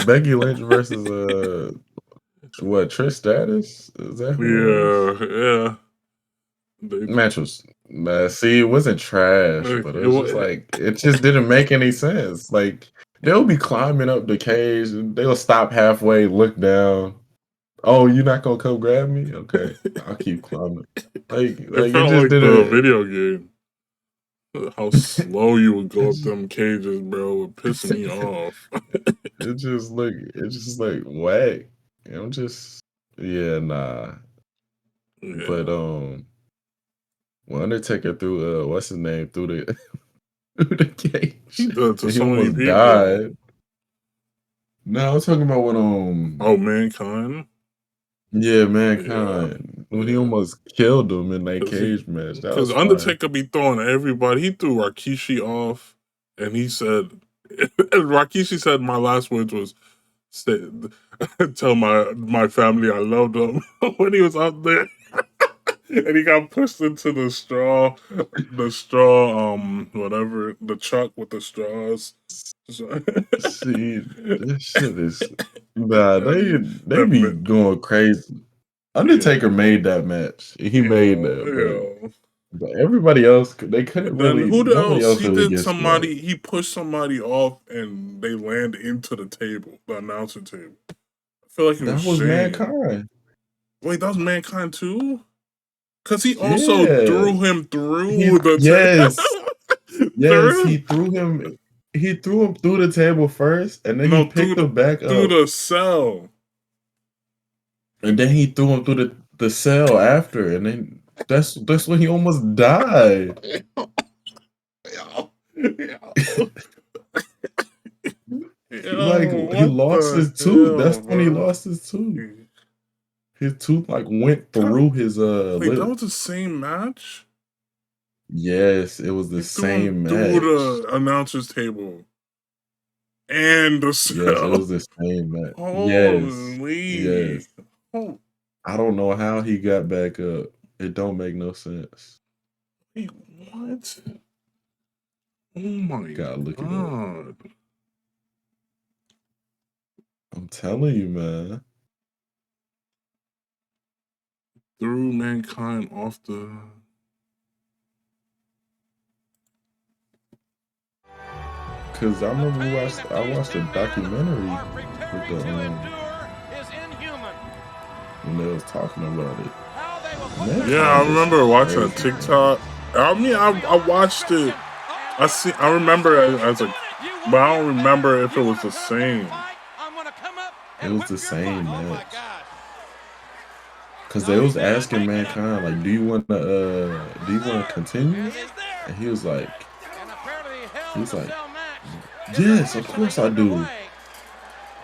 S2: Becky Lynch versus what Trish Stratus? Is that who it was?
S1: Yeah, yeah. They
S2: Match was see, it wasn't trash, but it
S1: it
S2: was just
S1: was.
S2: like it just didn't make any sense. Like they'll be climbing up the cage and they'll stop halfway, look down. Oh, you're not gonna come grab me? Okay, I'll keep climbing.
S1: It
S2: It
S1: felt
S2: just
S1: like the
S2: didn't.
S1: video game. How slow you would go up them cages, bro, would piss me off.
S2: It just like whack. And I'm just yeah, nah. But
S1: Yeah,
S2: when Undertaker threw what's his name through the through the
S1: he
S2: cage
S1: did it to
S2: and he
S1: so many
S2: almost
S1: people.
S2: died. No, I'm talking about when
S1: Oh, Mankind.
S2: yeah,
S1: Yeah,
S2: Mankind when he
S1: yeah.
S2: almost killed him in that
S1: Cause
S2: cage match. That
S1: cause
S2: was fire.
S1: Undertaker be throwing everybody. He threw Rikishi off, and he said, Rikishi said, "My last words was." Say, tell my family I love them when he was out there and he got pushed into the straw whatever the truck with the straws. So-
S2: See, this shit is nah. They
S1: that
S2: be
S1: meant,
S2: going crazy. Undertaker
S1: yeah,
S2: made that match. He made
S1: yeah,
S2: that,
S1: yeah.
S2: but everybody else they couldn't
S1: And then
S2: really.
S1: who
S2: Nobody
S1: else?
S2: else
S1: He
S2: really
S1: did
S2: gets like.
S1: somebody. He pushed somebody off, and they land into the table, the announcer table. I feel like it was
S2: That was
S1: Shane.
S2: Mankind.
S1: Wait, that was Mankind too. Cause he also
S2: Yeah,
S1: threw him through the
S2: yes, yes.
S1: through
S2: He threw him through the table first, and then he
S1: no
S2: picked him back
S1: through
S2: up,
S1: the cell.
S2: and then he threw him through the cell after, and then that's when he almost died.
S1: Yo, yo,
S2: Like
S1: yo,
S2: he
S1: what
S2: lost
S1: the
S2: his tooth. That's
S1: hell,
S2: when he
S1: bro?
S2: lost his tooth. His tooth like went
S1: That,
S2: through his
S1: wait, that
S2: lip.
S1: was the same match.
S2: Yes, it was the
S1: He threw him
S2: same
S1: through
S2: match.
S1: the announcer's table and the
S2: Yes, it
S1: cell.
S2: was the same match. Yes,
S1: Holy,
S2: yes.
S1: oh,
S2: I don't know how he got back up. It don't make no sense.
S1: wait, what? Oh my
S2: Gotta look it up.
S1: god!
S2: I'm telling you, man.
S1: Threw mankind off the.
S2: because I remember I watched a documentary
S3: are
S2: with
S3: preparing
S2: the
S3: to endure is inhuman.
S2: when they was talking about it.
S3: How they will put their
S1: Yeah, I
S2: Mankind is
S1: remember watching a
S2: crazy, man.
S1: TikTok. I mean, I watched it. I remember it as a, but I don't remember if it was the same.
S3: I'm gonna come up
S2: It
S3: and
S2: was
S3: whip
S2: the
S3: your butt.
S2: same
S3: Oh my
S2: match.
S3: gosh.
S2: Because
S3: No,
S2: they
S3: he
S2: was
S3: may not
S2: asking
S3: make it up.
S2: Mankind, like, do you wanna continue?
S3: And he's there.
S2: And he was like
S3: And apparently
S2: he
S3: Hell in
S2: was
S3: a
S2: like,
S3: Cell match is
S2: "Yes, of
S3: officially
S2: course I do."
S3: underway.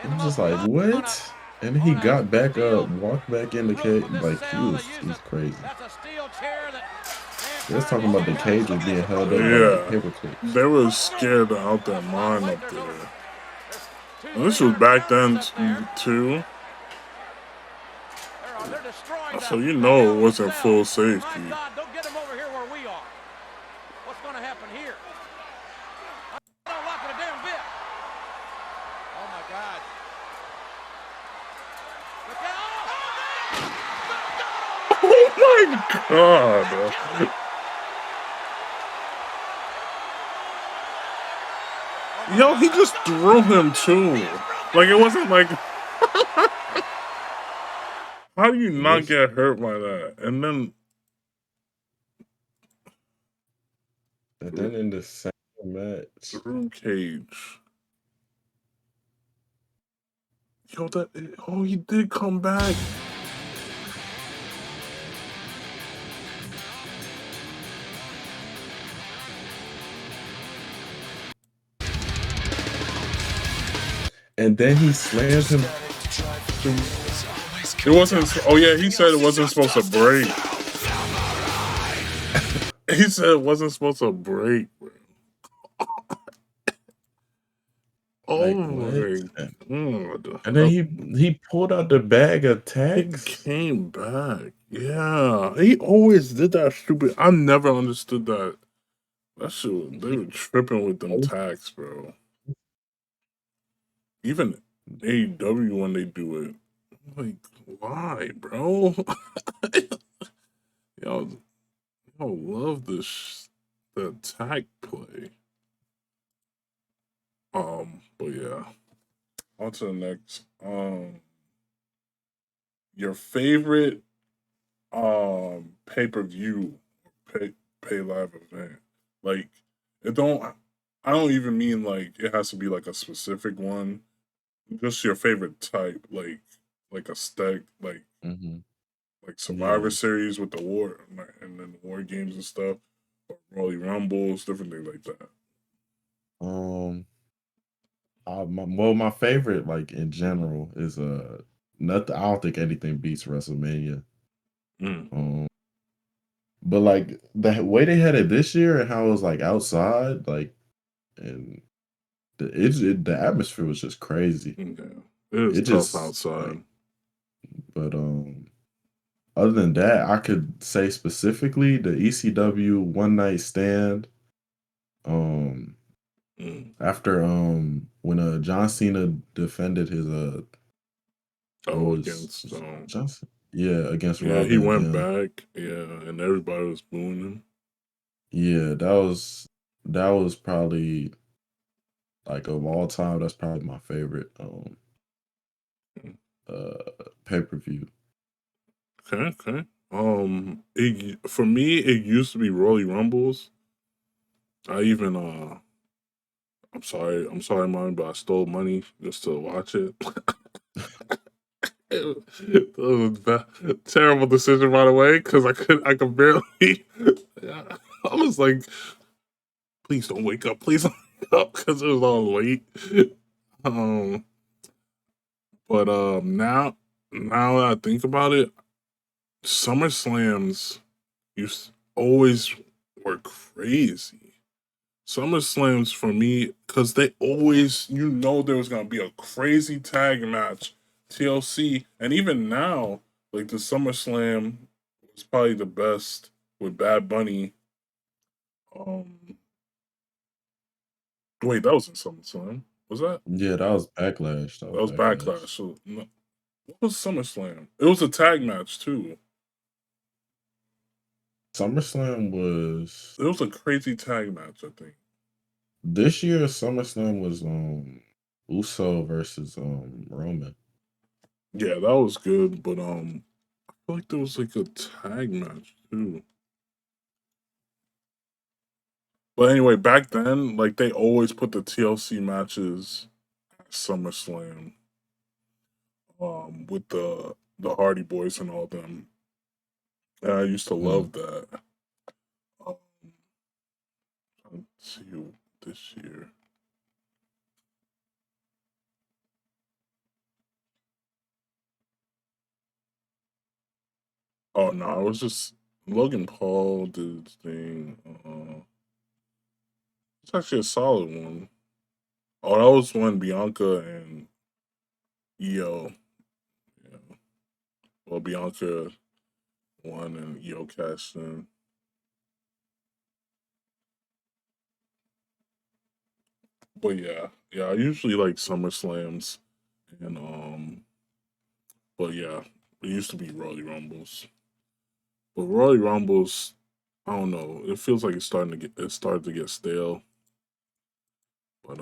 S3: In the
S2: I'm just
S3: most
S2: like, "What?" And then he
S3: on a
S2: got back up,
S3: steel
S2: walked back in the
S3: roof
S2: cage,
S3: of this
S2: like,
S3: cell. They use
S2: he's crazy.
S3: that's a steel chair that
S2: They was
S3: mankind.
S2: talking
S3: Oh
S2: about
S3: my
S2: the
S3: gosh,
S2: cage
S3: look
S2: was
S3: at this
S2: being held up by,
S3: opposing.
S2: like,
S1: Yeah,
S2: paper clips.
S1: they were scared out their
S3: A lot of
S1: mind
S3: weight.
S1: up there.
S3: There's
S1: And this was
S3: 200-300
S1: back
S3: pounders
S1: then
S3: up there.
S1: too,
S3: They're destroying
S1: so you
S3: the
S1: know
S3: Hell
S1: it
S3: in a
S1: wasn't
S3: Cell.
S1: full
S3: My
S1: safety.
S3: God, don't get them over here where we are. What's going to happen here? I don't like it a damn bit. Oh my God. Look out.
S1: Oh my god! Yo, he just threw him too. Like it wasn't like, how do you not
S2: Yes.
S1: get hurt by that? And then
S2: And then in the same match,
S1: through cage. Yo, oh, he did come back.
S2: and then he slammed him
S1: It wasn't. Oh yeah, he said it wasn't supposed to break. He said it wasn't supposed to break. Oh
S2: like, what?
S1: my god!
S2: And then he pulled out the bag of
S1: He
S2: tags.
S1: came back. Yeah, he always did that stupid. I never understood that. That shit. They were tripping with them tags, bro. Even AEW when they do it, I'm like, why, bro? y'all, y'all love this the tag play. But yeah. On to the next. Your favorite pay-per-view pay live event. Like it don't I don't even mean like it has to be like a specific one. Just your favorite type, like a stack,
S2: Hmm.
S1: like Survivor
S2: Yeah.
S1: Series with the war and then the war games and stuff, or Royal Rumbles, different things like that.
S2: Um. My favorite, like in general, is nothing. I don't think anything beats WrestleMania.
S1: Mm.
S2: Um, but like the way they had it this year and how it was like outside, like and the atmosphere was just crazy.
S1: Yeah. It is
S2: It
S1: tough
S2: just like,
S1: outside.
S2: but other than that, I could say specifically the ECW One Night Stand. Um,
S1: Mm.
S2: after when John Cena defended his it
S1: Oh, against
S2: was Johnson, yeah, against
S1: yeah,
S2: Rob
S1: he
S2: Van
S1: went
S2: Dam.
S1: back, yeah, and everybody was booing him.
S2: Yeah, that was probably like of all time. That's probably my favorite
S1: Mm.
S2: pay-per-view.
S1: Okay, okay. For me, it used to be Royal Rumbles. I even I'm sorry, mom, but I stole money just to watch it. It was a terrible decision, by the way, because I could barely. I was like, please don't wake up, please don't wake up, because it was all late. Um, but now that I think about it, Summer Slams always were crazy. SummerSlams for me, because they always, there was gonna be a crazy tag match, TLC, and even now, like the SummerSlam was probably the best with Bad Bunny. Um, wait, that was in SummerSlam. Was that?
S2: Yeah, that was Backlash. That
S1: That
S2: was
S1: was Backlash.
S2: Backlash.
S1: So no, what was SummerSlam? It was a tag match too.
S2: SummerSlam was
S1: It was a crazy tag match, I think.
S2: This year SummerSlam was Uso versus Roman.
S1: Yeah, that was good, but I feel like there was like a tag match too. But anyway, back then, like they always put the TLC matches at SummerSlam, with the Hardy Boys and all them. And I used to
S2: Mm.
S1: love that. Um, let's see this year. Oh no, it was just Logan Paul did his thing. It's actually a solid one. Oh, that was when Bianca and Io. Yeah. Well, Bianca won and Io cashed in. But yeah, I usually like SummerSlams and but yeah, it used to be Royal Rumbles. But Royal Rumbles, I don't know. It feels like it started to get stale. But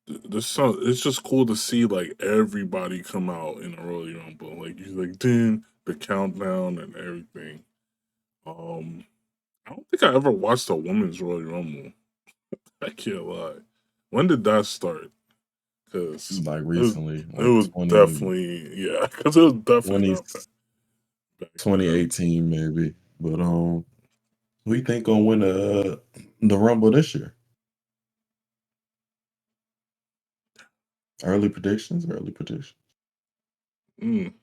S1: it's just cool to see like everybody come out in a Royal Rumble. Like you like ding the countdown and everything. Um, I don't think I ever watched a women's Royal Rumble. I can't lie. When did that start? Because
S2: Like
S1: it was
S2: recently,
S1: it
S2: like
S1: was definitely yeah. Because it was definitely
S2: 20,
S1: not back then.
S2: 2018 maybe. But who you think gonna win the Rumble this year? Early predictions, early predictions.
S1: Mm.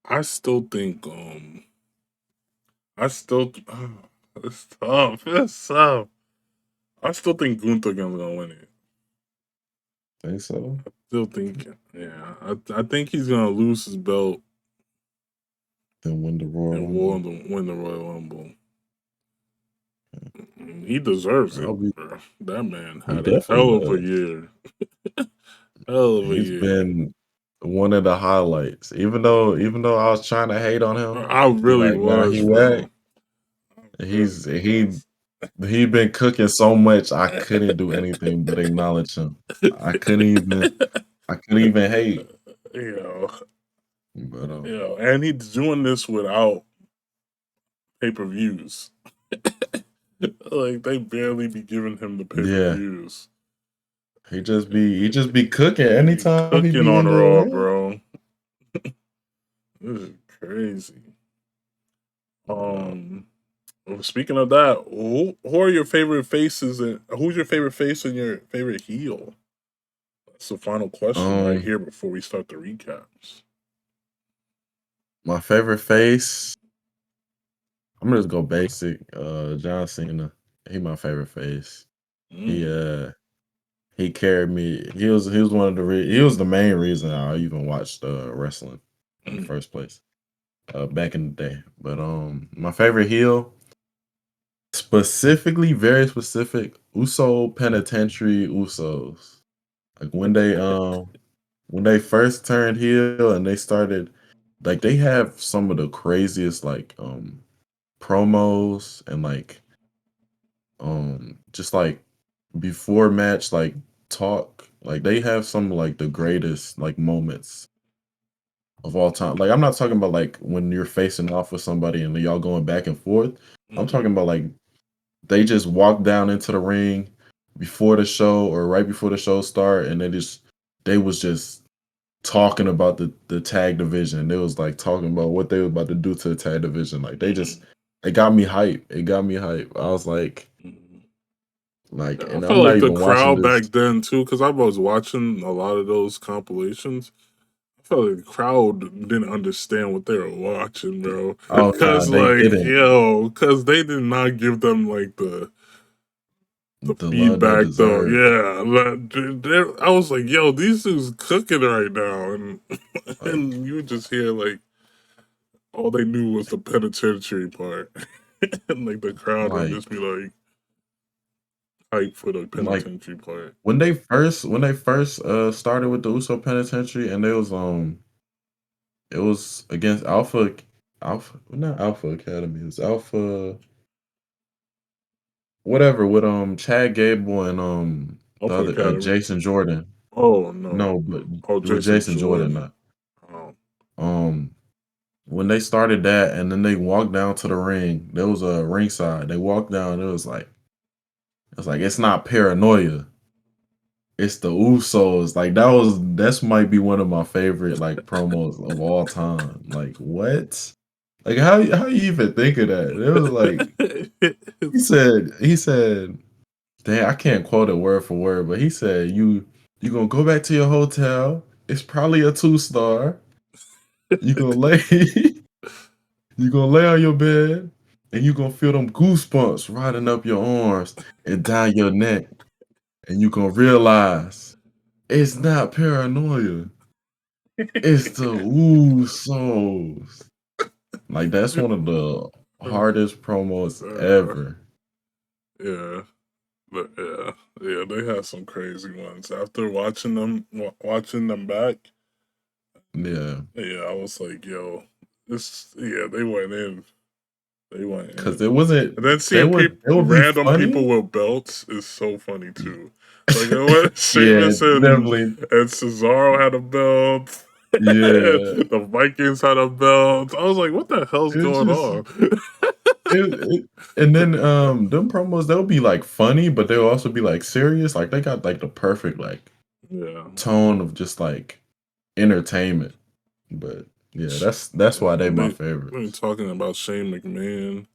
S1: I still think I still it's tough. It's tough. I still think Gunther gonna win it.
S2: Think so?
S1: Still think yeah. I think he's gonna lose his belt
S2: Then win the Royal
S1: and
S2: Rumble.
S1: win the Royal Rumble. He deserves
S2: I'll
S1: it,
S2: be.
S1: bro. That man
S2: He
S1: had a
S2: definitely
S1: hell of a
S2: does.
S1: year. Hell of a
S2: He's
S1: year.
S2: been one of the highlights. Even though I was trying to hate on him,
S1: I
S2: be
S1: really
S2: like, nah,
S1: was,
S2: he
S1: bro.
S2: whack.
S1: I really
S2: He's
S1: was.
S2: he been cooking so much. I couldn't do anything but acknowledge him. I couldn't even. I couldn't even hate.
S1: you know,
S2: But
S1: and he's doing this without pay-per-views. Like they barely be giving him the
S2: yeah,
S1: pay-per-views.
S2: he just be cooking
S1: He
S2: anytime he
S1: cooking
S2: be
S1: on
S2: in the
S1: Raw,
S2: ring.
S1: bro. This is crazy.
S2: But
S1: Speaking of that, who are your favorite faces and who's your favorite face and your favorite heel? That's the final question right
S2: um,
S1: here before we start the recaps.
S2: my favorite face. I'm gonna just go basic. John Cena. He my favorite face. He
S1: Mm,
S2: uh he carried me. He was one of he was the main reason I even watched wrestling in the
S1: mm,
S2: first place. Back in the day. But my favorite heel, specifically, very specific, Uso Penitentiary Usos. Like when they first turned heel and they started like they have some of the craziest like promos and like just like before match like talk. Like they have some like the greatest like moments of all time. Like I'm not talking about like when you're facing off with somebody and y'all going back and forth. I'm
S1: mm-hmm,
S2: talking about like they just walk down into the ring before the show or right before the show start and they was just talking about the tag division. They was like talking about what they were about to do to the tag division. Like they
S1: mm-hmm,
S2: just it got me hype. It got me hype. I was
S1: mm-hmm.
S2: like,
S1: I
S2: and
S1: felt
S2: I'm not
S1: like the
S2: even watching
S1: crowd
S2: this.
S1: back then too, because I was watching a lot of those compilations. I felt like the crowd didn't understand what they were watching, bro.
S2: Oh no,
S1: Cause
S2: they
S1: like,
S2: didn't.
S1: yo, cause they did not give them like the
S2: The love they
S1: feedback though.
S2: deserved.
S1: Yeah, I was like, yo, these dudes cooking right now, and
S2: Like,
S1: and you just hear like all they knew was the penitentiary part, and like the crowd would just
S2: like,
S1: be like hype for the
S2: like
S1: penitentiary part.
S2: when they first started with the Uso Penitentiary and it was against not Alpha Academy. It's Alpha whatever with Chad Gable and the
S1: Alpha
S2: other
S1: Academy.
S2: Jason Jordan.
S1: Oh no.
S2: No, but
S1: Oh,
S2: with
S1: Jason
S2: Jason Jordan,
S1: Jordan.
S2: not
S1: Oh,
S2: when they started that and then they walked down to the ring, there was a ringside. They walked down, it was like it's not paranoia. It's the Usos. Like that's might be one of my favorite like promos of all time. Like what? Like how you even think of that? It was like he said, dang, I can't quote it word for word, but he said you gonna go back to your hotel. It's probably a 2-star. You gonna lay you gonna lay on your bed and you gonna feel them goosebumps riding up your arms and down your neck, and you gonna realize it's not paranoia. It's the Usos. Like that's one of the hardest promos
S1: uh,
S2: ever.
S1: yeah. But yeah, they had some crazy ones. After watching them back,
S2: Yeah,
S1: yeah, I was like, yo, they went in. They went
S2: because
S1: in.
S2: it wasn't.
S1: And then
S2: They
S1: seeing
S2: would. They would be
S1: random people
S2: funny.
S1: with belts is so funny too. Like when
S2: Yeah,
S1: Sheamus and
S2: definitely.
S1: Cesaro had a belt.
S2: Yeah,
S1: The Vikings had a belt. I was like, what the hell's
S2: it's
S1: going
S2: just
S1: on?
S2: and then them promos they'll be like funny, but they'll also be like serious. Like they got like the perfect like
S1: Yeah.
S2: tone of just like entertainment. But yeah, that's why they
S1: When
S2: my
S1: we
S2: favorites.
S1: talking about Shane McMahon.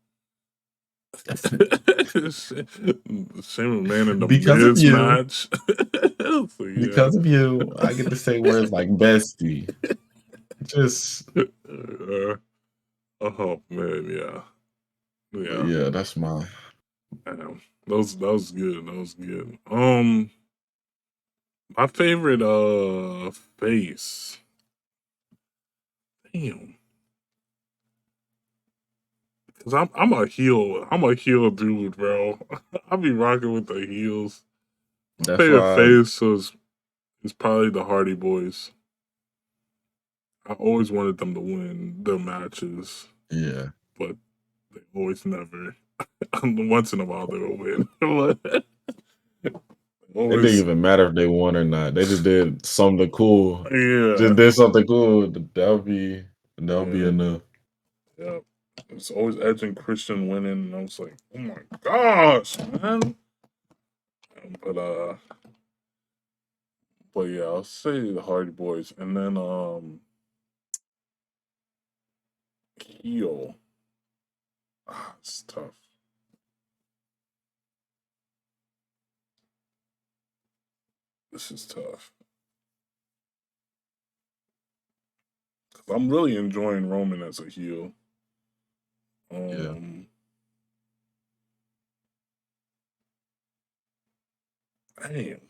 S1: Shane McMahon in the
S2: Because of
S1: Miz
S2: you,
S1: match. So yeah.
S2: because of you, I get to say words like bestie. Just
S1: Oh man, yeah. Yeah.
S2: yeah, that's my
S1: That was good. That was good. My favorite face. Damn. Cause I'm a heel. I'm a heel dude, bro. I be rocking with the heels. My
S2: that's
S1: favorite
S2: why
S1: face is probably the Hardy Boys. I always wanted them to win their matches,
S2: yeah.
S1: but they always never. Once in a while they will win. But
S2: It didn't
S1: always,
S2: even matter if they won or not. They just did something cool.
S1: yeah,
S2: Just did something cool. That'll be
S1: yeah,
S2: enough.
S1: yeah. It's always Edge and Christian winning, and I was like, oh my gosh, man. But uh, but yeah, I'll say the Hardy Boys, and then heel. It's tough. This is tough. 'Cause I'm really enjoying Roman as a heel.
S2: Yeah.
S1: Um, damn,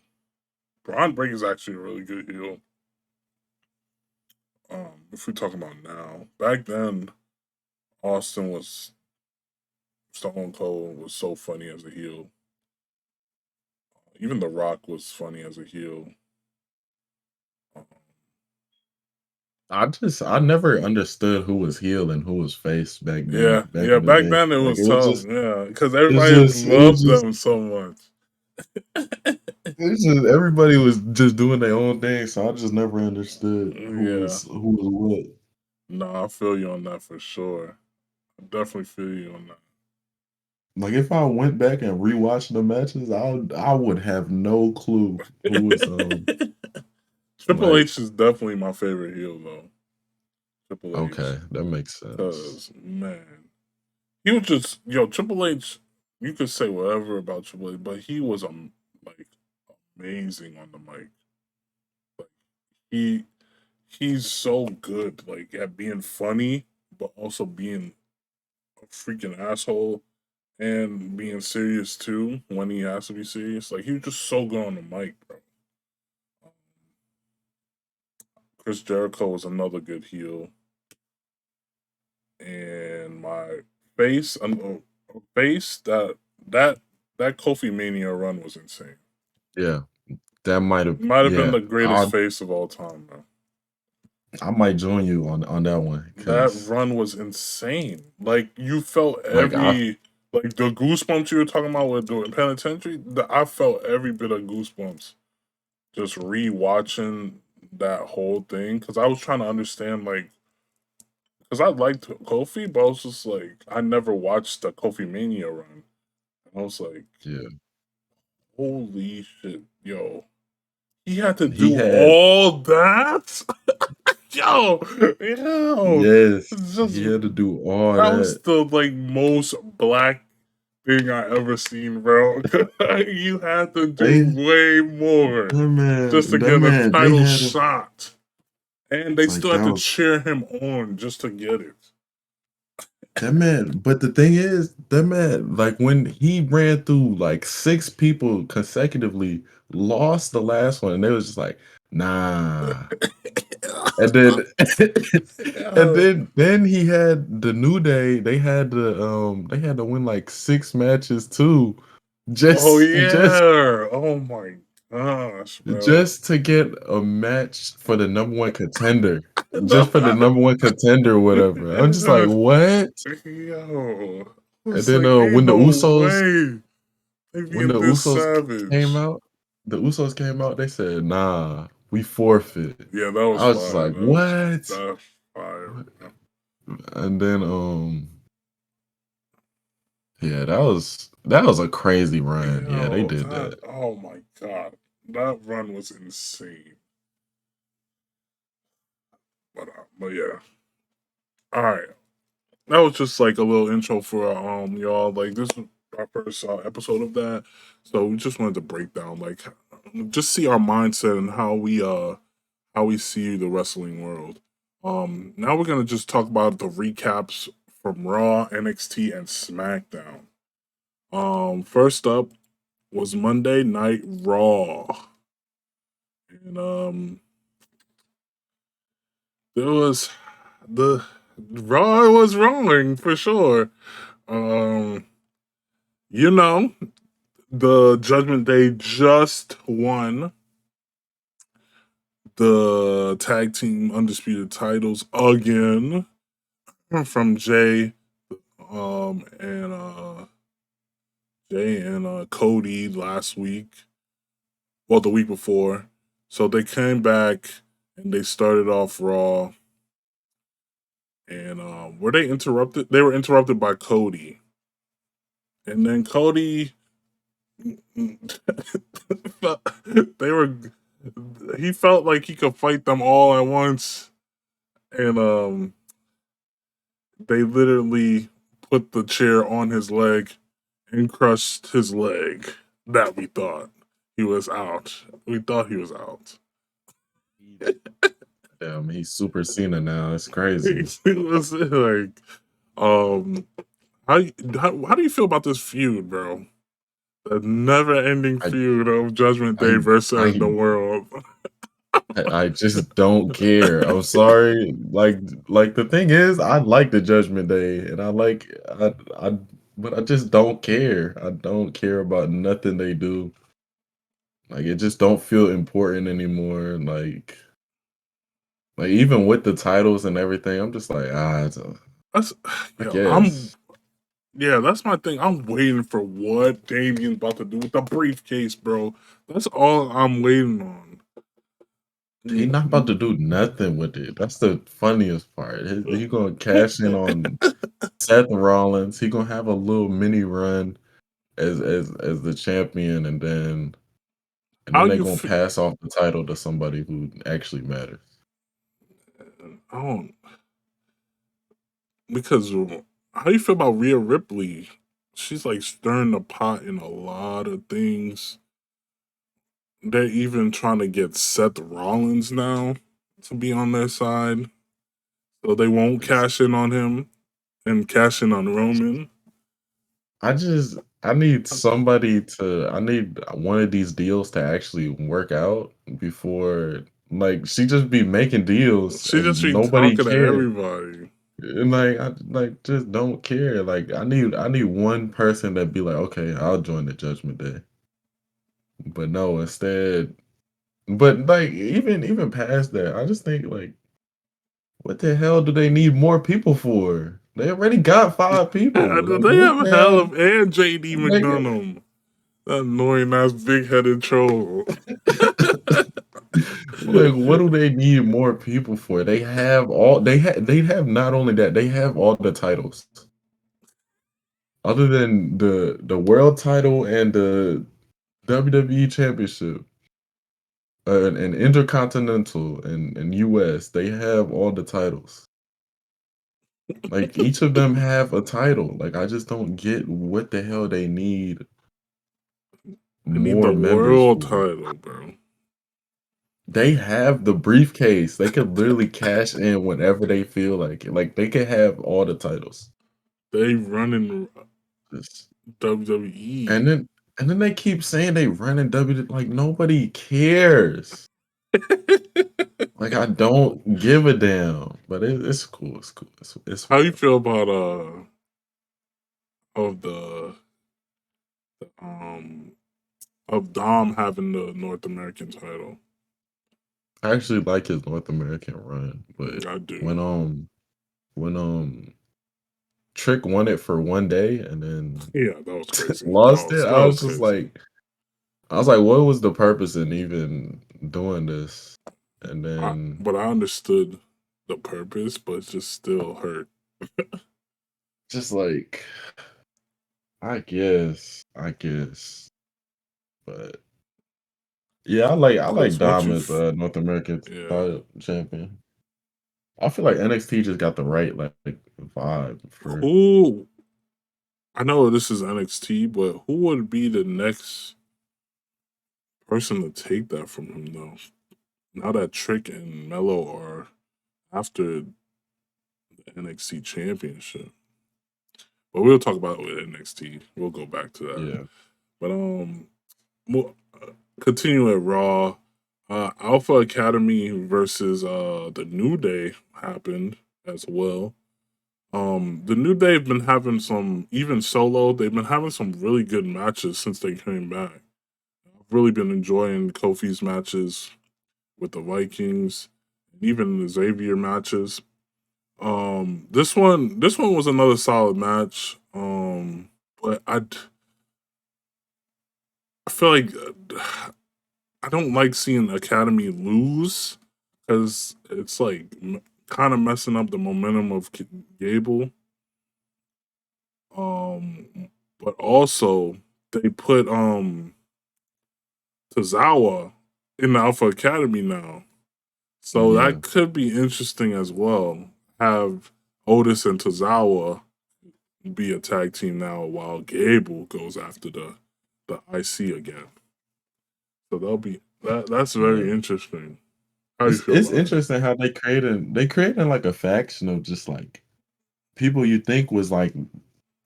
S1: Braun Breaker's actually a really good heel. If we talk about now, back then, Austin was Stone Cold was so funny as a heel. Even The Rock was funny as a heel. Um,
S2: I never understood who was heel and who was face back then,
S1: yeah,
S2: back
S1: yeah.
S2: in the
S1: Back
S2: day.
S1: then it
S2: Like
S1: was tough. Yeah, because
S2: it's
S1: everybody
S2: just it was
S1: loved
S2: just
S1: them so much.
S2: it's just everybody was just doing their own thing, so I just never understood
S1: Yeah.
S2: who was what.
S1: No, I feel you on that for sure. I definitely feel you on that.
S2: Like if I went back and rewatched the matches, I would have no clue who was
S1: Triple
S2: like
S1: H is definitely my favorite heel though. Triple H,
S2: okay, that makes sense.
S1: cause man, he was just Triple H. You could say whatever about Triple H, but he was like amazing on the mic. Like he he's so good like at being funny, but also being a freaking asshole and being serious too when he has to be serious. Like he was just so good on the mic, bro. Um, Chris Jericho was another good heel, and my face that that Kofi Mania run was insane.
S2: Yeah, that might have
S1: Might have been
S2: yeah.
S1: the greatest face of all time, man.
S2: I might join you on that one
S1: That
S2: because
S1: run was insane. Like you felt
S2: like I
S1: every like the goosebumps you were talking about with doing penitentiary. I felt every bit of goosebumps just rewatching that whole thing because I was trying to understand like because I liked Kofi, but I was just like I never watched the Kofi Mania run. And I was like,
S2: yeah
S1: holy shit, yo, he had to
S2: he
S1: do
S2: had
S1: all that. Yo, yo,
S2: yes
S1: it's
S2: he
S1: just
S2: had to do all
S1: that was
S2: that.
S1: the like most black thing I ever seen, bro. You had to do
S2: They
S1: way more just to
S2: that
S1: get a
S2: man they
S1: title
S2: had a
S1: shot, and they
S2: like
S1: still had
S2: that
S1: to
S2: was
S1: cheer him on just to get it.
S2: that man. But the thing is, that man like when he ran through like 6 people consecutively, lost the last one, and they was just like, nah. And then and
S1: Yeah.
S2: then he had the New Day. They had to win like 6 matches too,
S1: Oh
S2: just
S1: yeah. Oh my gosh, bro.
S2: just to get a match for the number one contender. Just for the number one contender or whatever. I'm just like, what?
S1: Yo, I
S2: And
S1: was
S2: then
S1: like, ain't
S2: when
S1: no way they
S2: the
S1: being this
S2: Usos
S1: savage.
S2: came out, they said, nah, we forfeit.
S1: Yeah, that was
S2: I was just
S1: fire.
S2: like, what?
S1: That's fire, man.
S2: And then yeah, that was a crazy run. Yeah, they
S1: Yo,
S2: did
S1: that
S2: that.
S1: oh my god, that run was insane. But yeah, all right. That was just like a little intro for y'all. Like this is our first episode of that, so we just wanted to break down like just see our mindset and how we see the wrestling world. Now we're gonna just talk about the recaps from Raw, NXT, and SmackDown. First up was Monday Night Raw, and there was the Raw was rolling for sure. Um, you know, the Judgment Day just won the tag team undisputed titles again from and Jay and Cody last week. Well, the week before. So they came back and they started off Raw. And were they interrupted? They were interrupted by Cody. And then Cody they were he felt like he could fight them all at once. And they literally put the chair on his leg and crushed his leg. That we thought he was out. We thought he was out.
S2: Damn, he's Super Cena now. It's
S1: He
S2: crazy.
S1: was like, um, how do you feel about this feud, bro? The never-ending
S2: I
S1: feud of Judgment Day
S2: I
S1: versus
S2: I
S1: the world.
S2: I just don't care. I'm sorry. Like the thing is, I like the Judgment Day, and I but I just don't care. I don't care about nothing they do. Like it just don't feel important anymore. Like even with the titles and everything, I'm just like,
S1: That's,
S2: I
S1: yo, I'm
S2: guess.
S1: yeah, that's my thing. I'm waiting for what Damien's about to do with the briefcase, bro. That's all I'm waiting on.
S2: He not about to do nothing with it. That's the funniest part. He gonna cash in on Seth Rollins. He gonna have a little mini run as the champion, and
S1: How
S2: then they
S1: you
S2: gonna
S1: feel?
S2: pass off the title to somebody who actually matters.
S1: I don't because how you feel about Rhea Ripley? She's like stirring the pot in a lot of things. They're even trying to get Seth Rollins now to be on their side, so they won't
S2: It's
S1: cash in on him and cash in on Roman.
S2: I need somebody to I need one of these deals to actually work out before like she just be making deals
S1: She just
S2: and
S1: be
S2: nobody
S1: talking to
S2: cares.
S1: everybody.
S2: And I like just don't care. Like I need one person that be like, okay, I'll join the Judgment Day. But no, instead, but like even past that, I just think like What the hell do they need more people for? They already got 5 people. Like,
S1: They
S2: what
S1: have
S2: the
S1: hell
S2: hell?
S1: of and JD
S2: Make it
S1: McDonough, that annoying ass big headed troll.
S2: like, what do they need more people for? They have not only that, they have all the titles. Other than the world title and the WWE championship, and intercontinental and US, they have all the titles. Like, each of them have a title. Like, I just don't get what the hell they need
S1: I need
S2: more
S1: the
S2: members
S1: world
S2: for.
S1: title, bro.
S2: They have the briefcase. They could literally cash in whenever they feel like it. Like, they could have all the titles.
S1: They running
S2: Just
S1: WWE.
S2: and then they keep saying they running like, nobody cares. Like, I don't give a damn, but it's cool. It's cool. It's
S1: How you
S2: whatever.
S1: feel about of the of Dom having the North American title?
S2: I actually like his North American run, but
S1: I do.
S2: when Trick won it for one day and then
S1: Yeah, that was crazy.
S2: lost it,
S1: That was crazy.
S2: I was like, what was the purpose in even doing this? And then
S1: But I understood the purpose, but it just still hurt.
S2: just like, I guess, but yeah, I like
S1: Because once
S2: Dom
S1: you,
S2: as North American
S1: yeah.
S2: title champion. I feel like NXT just got the right like vibe for.
S1: Who, I know this is NXT, but who would be the next person to take that from him, though? Now that Trick and Mello are after the NXT championship. But we'll talk about it with NXT. We'll go back to that.
S2: Yeah,
S1: But we'll continue at Raw. Alpha Academy versus the New Day happened as well. The New Day have been having some, even solo, they've been having some really good matches since they came back. I've really been enjoying Kofi's matches with the Vikings, and even the Xavier matches. This one was another solid match. But I feel like I don't like seeing Academy lose because it's like kind of messing up the momentum of Gable. But also they put Tozawa in the Alpha Academy now, so
S2: yeah,
S1: that could be interesting as well. Have Otis and Tozawa be a tag team now, while Gable goes after the IC again. So that'll be that's very
S2: yeah.
S1: interesting. How do you feel
S2: It's
S1: about it?
S2: interesting how they created like a faction of just like people you think was like,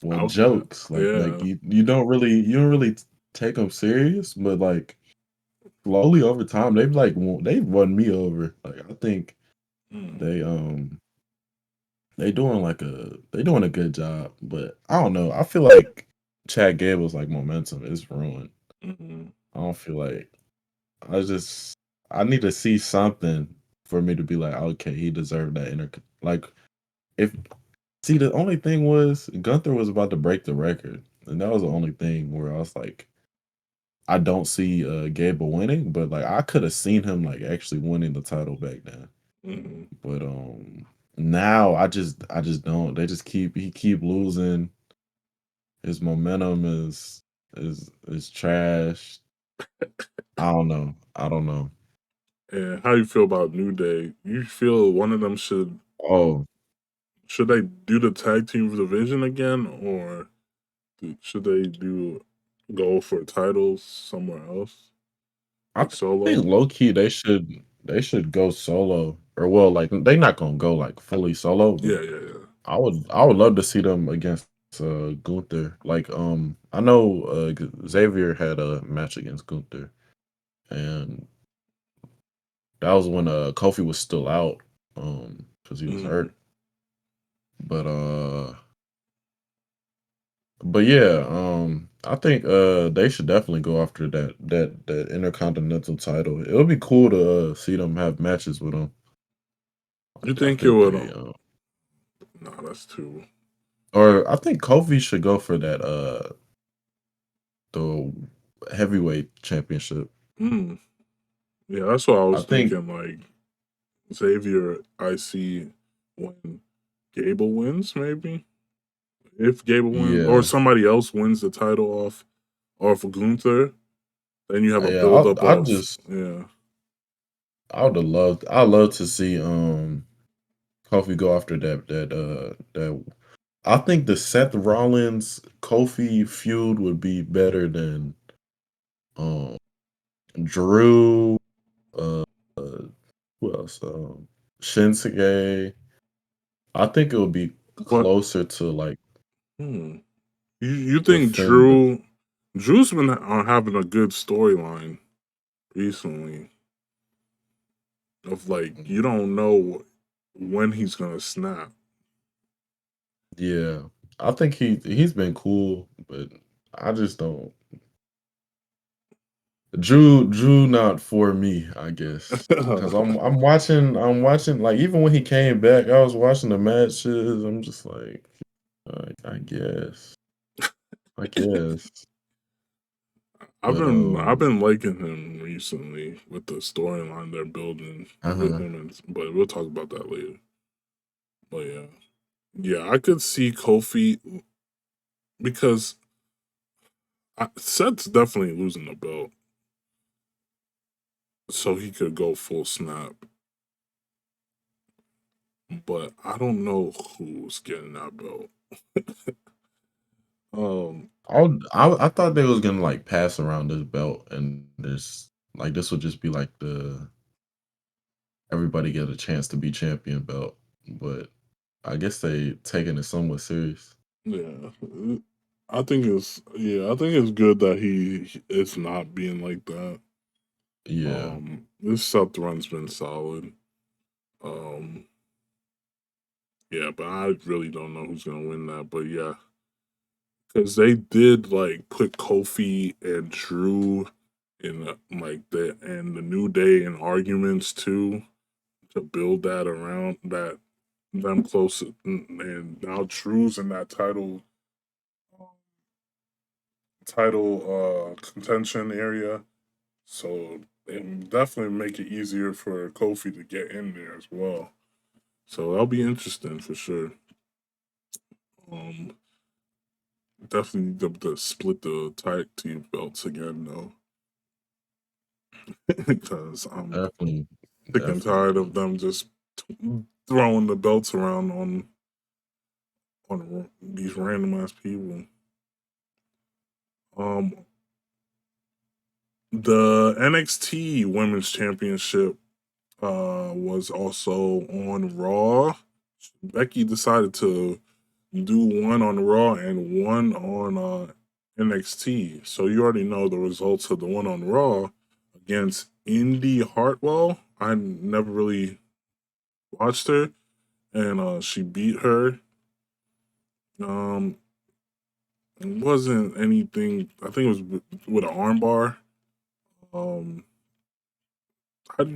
S2: well,
S1: Outcast,
S2: jokes like
S1: yeah.
S2: you don't really take them serious, but like slowly over time they've won me over. Like, I think
S1: Mm,
S2: they they doing a good job, but I don't know. I feel like Chad Gable's like momentum is ruined.
S1: mm,
S2: I don't feel like I just I need to see something for me to be like, okay, he deserved that like, if see, the only thing was Gunther was about to break the record, and that was the only thing where I was like, I don't see Gable winning, but like I could have seen him like actually winning the title back then.
S1: mm.
S2: But now I just don't. They just keep losing. His momentum is trash. I don't know.
S1: And how you feel about New Day? You feel one of them
S2: Oh,
S1: should they do the tag team division again, or should they go for titles somewhere else,
S2: I
S1: like
S2: think
S1: solo?
S2: low key they should go solo, or well, like they not gonna go like fully solo, but
S1: Yeah, yeah, yeah.
S2: I would love to see them against Gunther. Like, I know Xavier had a match against Gunther, and that was when Kofi was still out, because he was
S1: Mm,
S2: hurt. But yeah, I think they should definitely go after that intercontinental title. It would be cool to see them have matches with them.
S1: You
S2: I
S1: think it
S2: think
S1: would?
S2: they
S1: No, that's too.
S2: or I think Kofi should go for that the heavyweight championship.
S1: Mm, yeah, that's what I
S2: I
S1: was
S2: think
S1: thinking. Like Xavier, I see when Gable wins, maybe if Gable wins, or
S2: yeah.
S1: somebody else wins the title off of Gunther, then you have a
S2: Yeah,
S1: build up
S2: I
S1: of
S2: just
S1: yeah.
S2: I'd love to see Kofi go after that I think the Seth Rollins Kofi feud would be better than um Drew, uh, uh who else? Shinsuke. I think it would be
S1: But
S2: closer to like
S1: hmm, you
S2: the
S1: think
S2: Finn.
S1: Drew's been having a good storyline recently of like you don't know when he's gonna snap.
S2: Yeah, I think he's been cool, but I just don't. Drew not for me, I guess. Cause I'm watching like even when he came back, I was watching the matches. I'm just like, I guess. I guess. But
S1: I've been liking him recently with the storyline they're building with
S2: uh-huh.
S1: him, but we'll talk about that later. But yeah, I could see Kofi because Seth's definitely losing the belt, so he could go full snap. But I don't know who's getting that belt. um,
S2: I thought they was gonna like pass around this belt and this would just be like the everybody get a chance to be champion belt. But I guess they taking it somewhat serious.
S1: yeah, I think it's good that it's not being like that.
S2: Yeah.
S1: This Seth run's been solid. Um, yeah, but I really don't know who's gonna win that. But yeah, because they did like put Kofi and Drew in the New Day in arguments too to build that around that them close and now Drew's in that title contention area, so it definitely make it easier for Kofi to get in there as well. So that'll be interesting for sure. Um, Definitely the split the tag team belts again though, because I'm
S2: Definitely.
S1: sick and tired of
S2: Definitely.
S1: them just throwing the belts around on these random ass people. Um, the NXT Women's Championship was also on Raw. Becky decided to do one on Raw and one on NXT. So you already know the results of the one on Raw against Indy Hartwell. I never really watched her, and she beat her. Um, it wasn't anything. I think it was with an armbar. Um, how do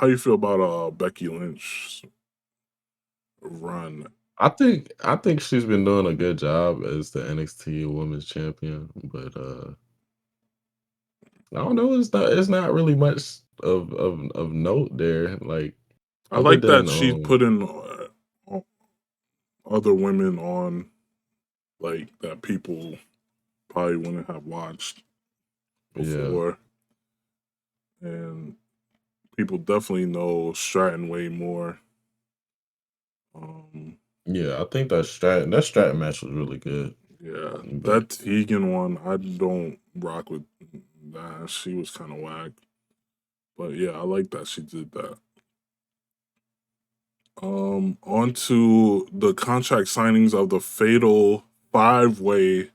S1: you feel about Becky Lynch run?
S2: I think she's been doing a good job as the NXT Women's Champion, but I don't know. It's not really much of note there. Like
S1: I
S2: other
S1: like that
S2: than
S1: she's putting other women on like that people probably wouldn't have watched
S2: yeah.
S1: before, and people definitely know Stratton way more. Um,
S2: Yeah, I think that Stratton match was really good.
S1: yeah,
S2: But
S1: that Tegan one, I don't rock with that. She was kind of whack, but yeah, I like that she did that. On to the contract signings of the Fatal Five Way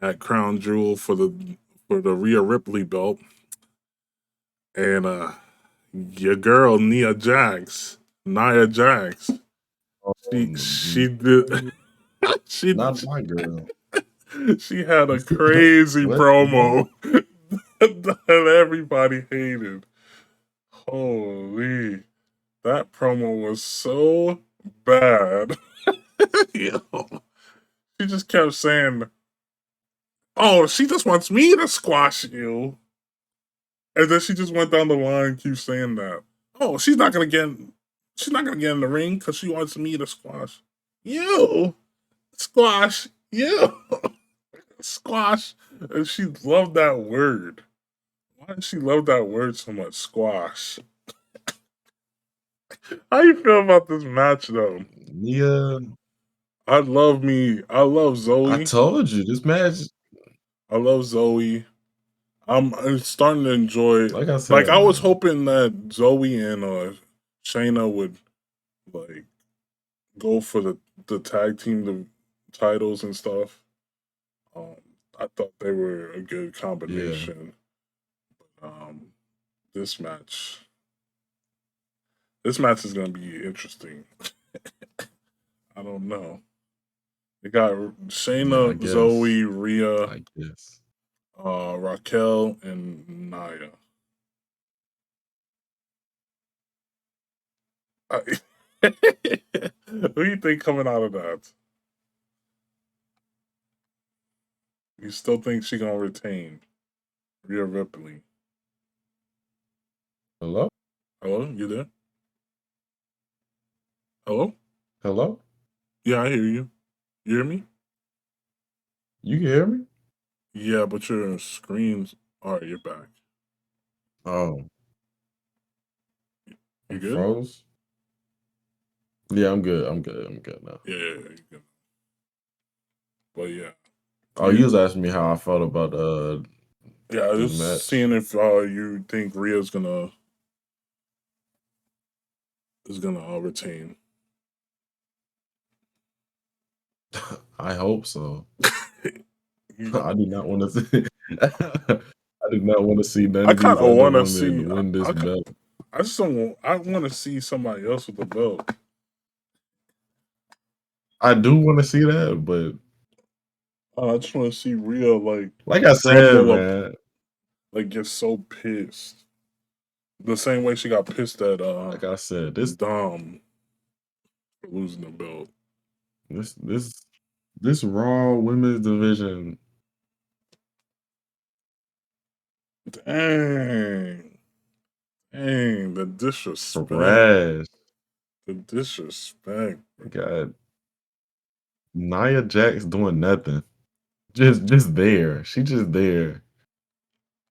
S1: at Crown Jewel for the Rhea Ripley belt, and your girl Nia Jax. She did she
S2: not my girl.
S1: she had a crazy
S2: What the hell?
S1: promo that everybody hated. Holy, That promo was so bad. Yo, she just kept saying, "Oh, she just wants me to squash you," and then she just went down the line, keep saying that. Oh, she's not gonna get in the ring because she wants me to squash you, squash you, squash. And she loved that word. Why does she love that word so much? Squash. How you feel about this match though?
S2: Yeah,
S1: I love
S2: I
S1: Zoe.
S2: told you this match.
S1: I love Zoe. I'm starting to enjoy.
S2: Like I
S1: Like
S2: said,
S1: I was
S2: man.
S1: hoping that Zoe and Shayna would like go for the tag team titles and stuff. Um, I thought they were a good
S2: Yeah,
S1: combination. Um, this match, this match is gonna be interesting. I don't know. They got
S2: yeah. I
S1: Shayna,
S2: guess.
S1: Zoe, Rhea,
S2: I guess.
S1: Raquel, and Naya. Who do you think coming out of that? You still think she gonna retain Rhea Ripley?
S2: Hello,
S1: Hello, you there? Hello?
S2: hello.
S1: Yeah, I hear you. You hear me?
S2: You can hear me?
S1: Yeah, but your screen's all right. You're back.
S2: Oh,
S1: You
S2: I'm
S1: good?
S2: froze. Yeah, I'm good. I'm good. I'm good now.
S1: Yeah, you good. But yeah,
S2: Oh, you
S1: you
S2: was asking me how I felt about
S1: yeah.
S2: this
S1: Just
S2: match.
S1: seeing if you think Rhea's gonna retain.
S2: I hope so.
S1: You-
S2: I do not want to see. I do not want to see none
S1: I
S2: of
S1: kind
S2: these
S1: of
S2: other
S1: want to
S2: women
S1: see.
S2: win this belt.
S1: I just don't. I want to see somebody else with the belt.
S2: I do want to see that, but
S1: I just want to see Rhea like
S2: like I said,
S1: crumble up,
S2: man,
S1: like get so pissed. The same way she got pissed at
S2: like I said, this
S1: Dom for losing the belt.
S2: this this this Raw women's division
S1: Dang, dang, the disrespect,
S2: trash.
S1: the disrespect.
S2: Got Nia Jax doing nothing. Just there. She just there.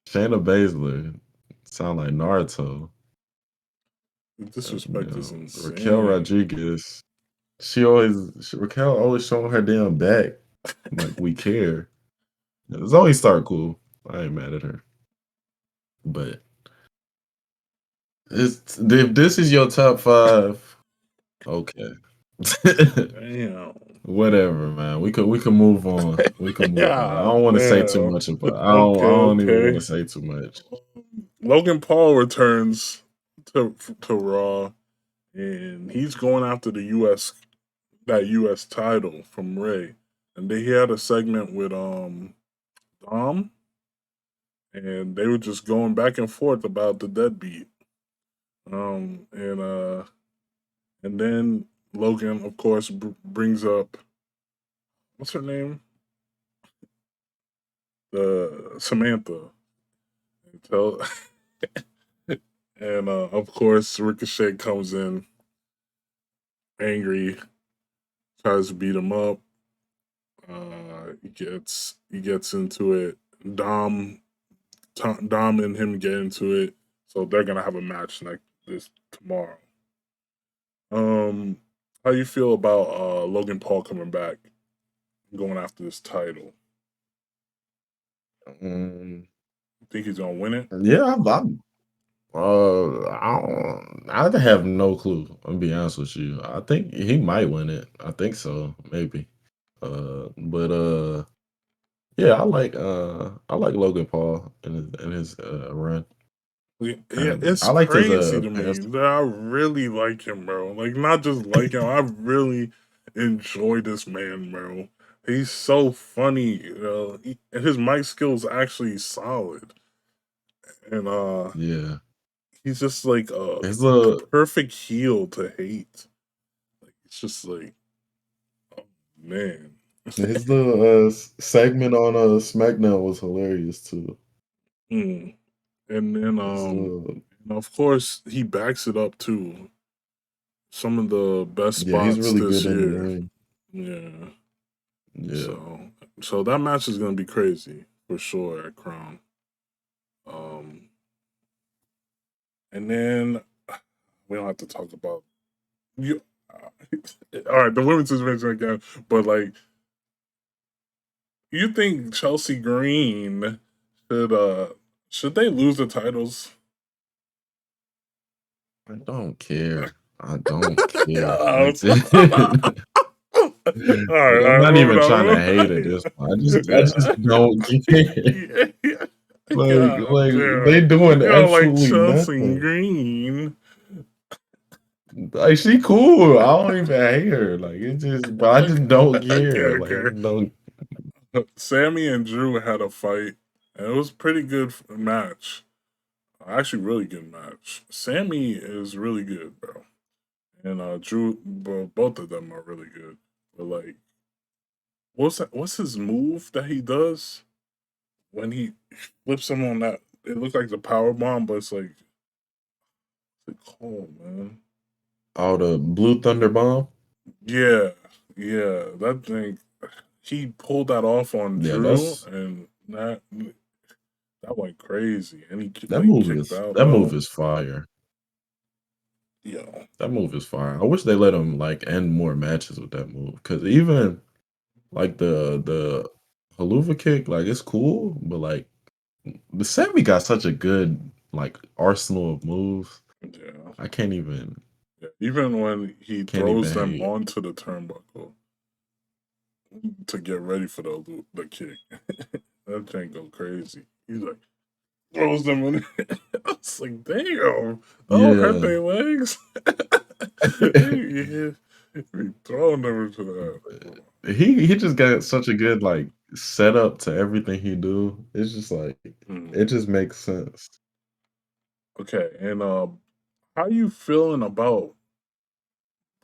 S2: Shayna Baszler sound like Naruto.
S1: The disrespect is
S2: Raquel
S1: insane.
S2: Rodriguez. Raquel always showing her damn back. Like we care. It's always start cool. I ain't mad at her. But if this is your top five, okay.
S1: Damn.
S2: Whatever, man. We can move on. We can move on. I
S1: Yeah,
S2: don't want to say too
S1: damn.
S2: much about. I
S1: Okay,
S2: don't even want to
S1: okay.
S2: say too much.
S1: Logan Paul returns to Raw, and he's going after the U.S. title from Ray. And he had a segment with Dom, and they were just going back and forth about the deadbeat. Um, and uh, and then Logan, of course, brings up what's her name, the Samantha, and tell, and of course Ricochet comes in angry, tries to beat him up. He gets into it. Dom Dom and him get into it, so they're gonna have a match this tomorrow. Um, how you feel about Logan Paul coming back, going after this title?
S2: Um,
S1: Think he's gonna win it?
S2: yeah, I have no clue. I'm be honest with you. I think he might win it. I think so, maybe. But yeah, I like Logan Paul in his run.
S1: Yeah,
S2: Kinda.
S1: it's
S2: I liked his
S1: crazy to me
S2: past.
S1: that I really like him, bro. Like, not just like him, I really enjoy this man, bro. He's so funny, and his mic skills actually solid. And
S2: Yeah.
S1: He's just like
S2: His
S1: the
S2: little
S1: perfect heel to hate. Like it's just like, oh man.
S2: his little segment on SmackDown was hilarious too.
S1: Mm. And then
S2: His little,
S1: and of course he backs it up too. Some of the best
S2: yeah, he's
S1: spots
S2: really
S1: this
S2: good in the
S1: year.
S2: ring.
S1: Yeah.
S2: Yeah.
S1: So that match is gonna be crazy for sure at Crown. Um and then we don't have to talk about you. All right, the women's division again, but like, you think Chelsea Green should they lose the titles?
S2: I don't care. I don't care. I
S1: Yeah.
S2: just,
S1: All
S2: like, I'm
S1: right,
S2: not
S1: moving
S2: even
S1: on.
S2: trying to
S1: Moving
S2: hate at
S1: on.
S2: this point. I just don't care.
S1: Yeah, yeah. God
S2: Like they
S1: damn.
S2: doing
S1: You don't like
S2: absolutely
S1: Chelsea
S2: nothing.
S1: Green.
S2: Like she cool. I don't even hate her. Like it just, but I just don't
S1: Okay,
S2: care. Like I
S1: okay.
S2: just don't.
S1: Sammy and Drew had a fight, and it was a pretty good match. Actually, really good match. Sammy is really good, bro. And Drew, bro, both of them are really good. But like, what's that? What's his move that he does when he flips him on that? It looks like the power bomb, but it's like, what's it called, man?
S2: Oh, the Blue Thunder Bomb.
S1: Yeah, yeah, that thing. He pulled that off on
S2: Yeah,
S1: Drew, and that went crazy. And he like kicked out
S2: that move
S1: though.
S2: is fire.
S1: Yeah,
S2: That move is fire. I wish they let him like end more matches with that move because even like the haluva kick, like it's cool, but like the Sammy got such a good like arsenal of moves.
S1: yeah,
S2: I can't even
S1: yeah. Even when he throws them
S2: hate.
S1: onto the turnbuckle to get ready for the kick, that thing go crazy. He's like throws them in. I was like, damn, that'll hurt
S2: Yeah.
S1: their legs. he, he throwing them into that.
S2: He just got such a good like setup to everything he do. It's just like
S1: Mm.
S2: it just makes sense.
S1: Okay, and how you feeling about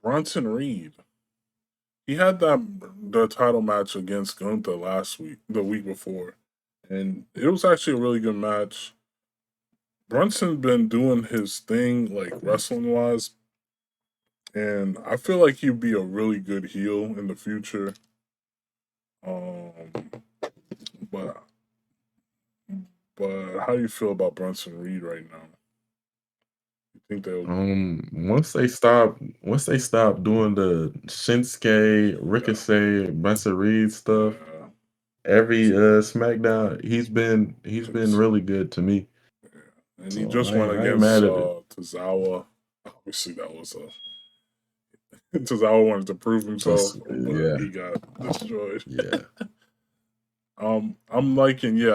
S1: Bronson Reed? He had the title match against Gunther the week before, and it was actually a really good match. Brunson been doing his thing like wrestling wise, and I feel like he'd be a really good heel in the future. Um, but how do you feel about Brunson Reed right now? You think they'll?
S2: Once they stop doing the Shinsuke,
S1: Yeah,
S2: Ricochet, Bronson Reed stuff,
S1: yeah.
S2: every SmackDown, he's been
S1: Cause
S2: really good to me.
S1: yeah. And he
S2: So
S1: just went
S2: I ain't
S1: against
S2: mad at it.
S1: Tozawa. Obviously, that was a Tozawa wanted to prove himself, but
S2: Yeah,
S1: he got destroyed.
S2: yeah.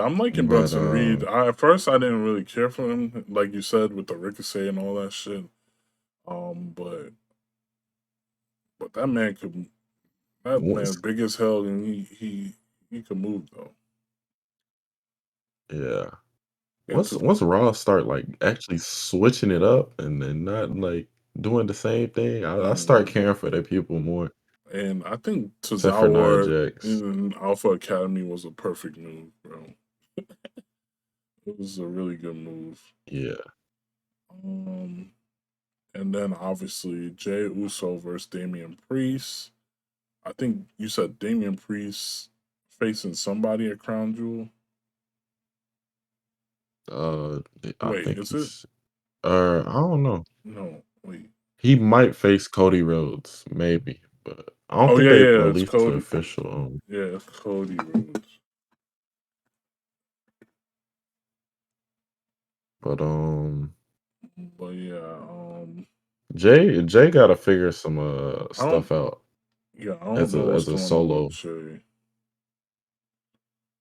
S1: I'm liking
S2: But
S1: Brunson Reed. At first I didn't really care for him, like you said, with the Ricochet and all that shit. But that man
S2: once
S1: big as hell, and he could move though.
S2: yeah.
S1: And
S2: Once Raw start like actually switching it up and then not like doing the same thing, I start
S1: mm,
S2: caring for the people more.
S1: and I think
S2: Except for Nia
S1: Tozawa
S2: Jax.
S1: in Alpha Academy was a perfect move, bro. It was a really good move.
S2: Yeah.
S1: Um, and then obviously Jay Uso versus Damian Priest. I think you said Damian Priest facing somebody at Crown Jewel.
S2: Uh I
S1: Wait,
S2: think
S1: is it?
S2: he's I don't know.
S1: No, wait.
S2: He might face Cody Rhodes, maybe, but I don't
S1: Oh
S2: think
S1: yeah,
S2: they
S1: yeah, it's
S2: released the
S1: Cody.
S2: official.
S1: Yeah, it's Cody Rhodes.
S2: But
S1: But yeah,
S2: Jay got to figure some
S1: I don't.
S2: stuff out
S1: Yeah, I don't know what's
S2: as a
S1: going on with
S2: solo
S1: Jay.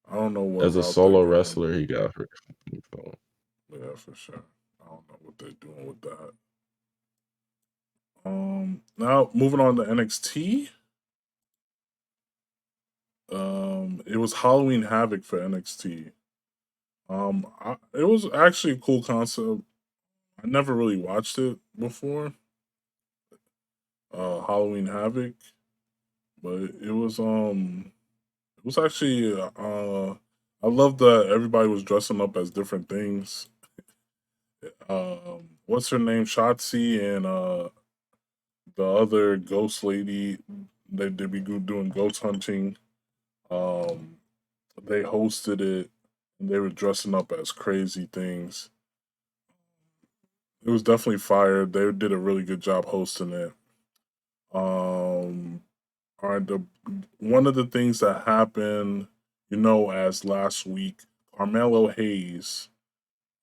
S1: I don't know what route they're going.
S2: wrestler. He got to figure something out.
S1: Yeah, for sure. I don't know what they're doing with that. Now moving on to NXT. It was Halloween Havoc for NXT. It was actually a cool concept. I never really watched it before. Halloween Havoc, but it was actually I love that everybody was dressing up as different things. What's her name? Shotzi and the other ghost lady. They be doing ghost hunting. Um, they hosted it, and they were dressing up as crazy things. It was definitely fire. They did a really good job hosting it. Um, all right, the one of the things that happened, as last week, Carmelo Hayes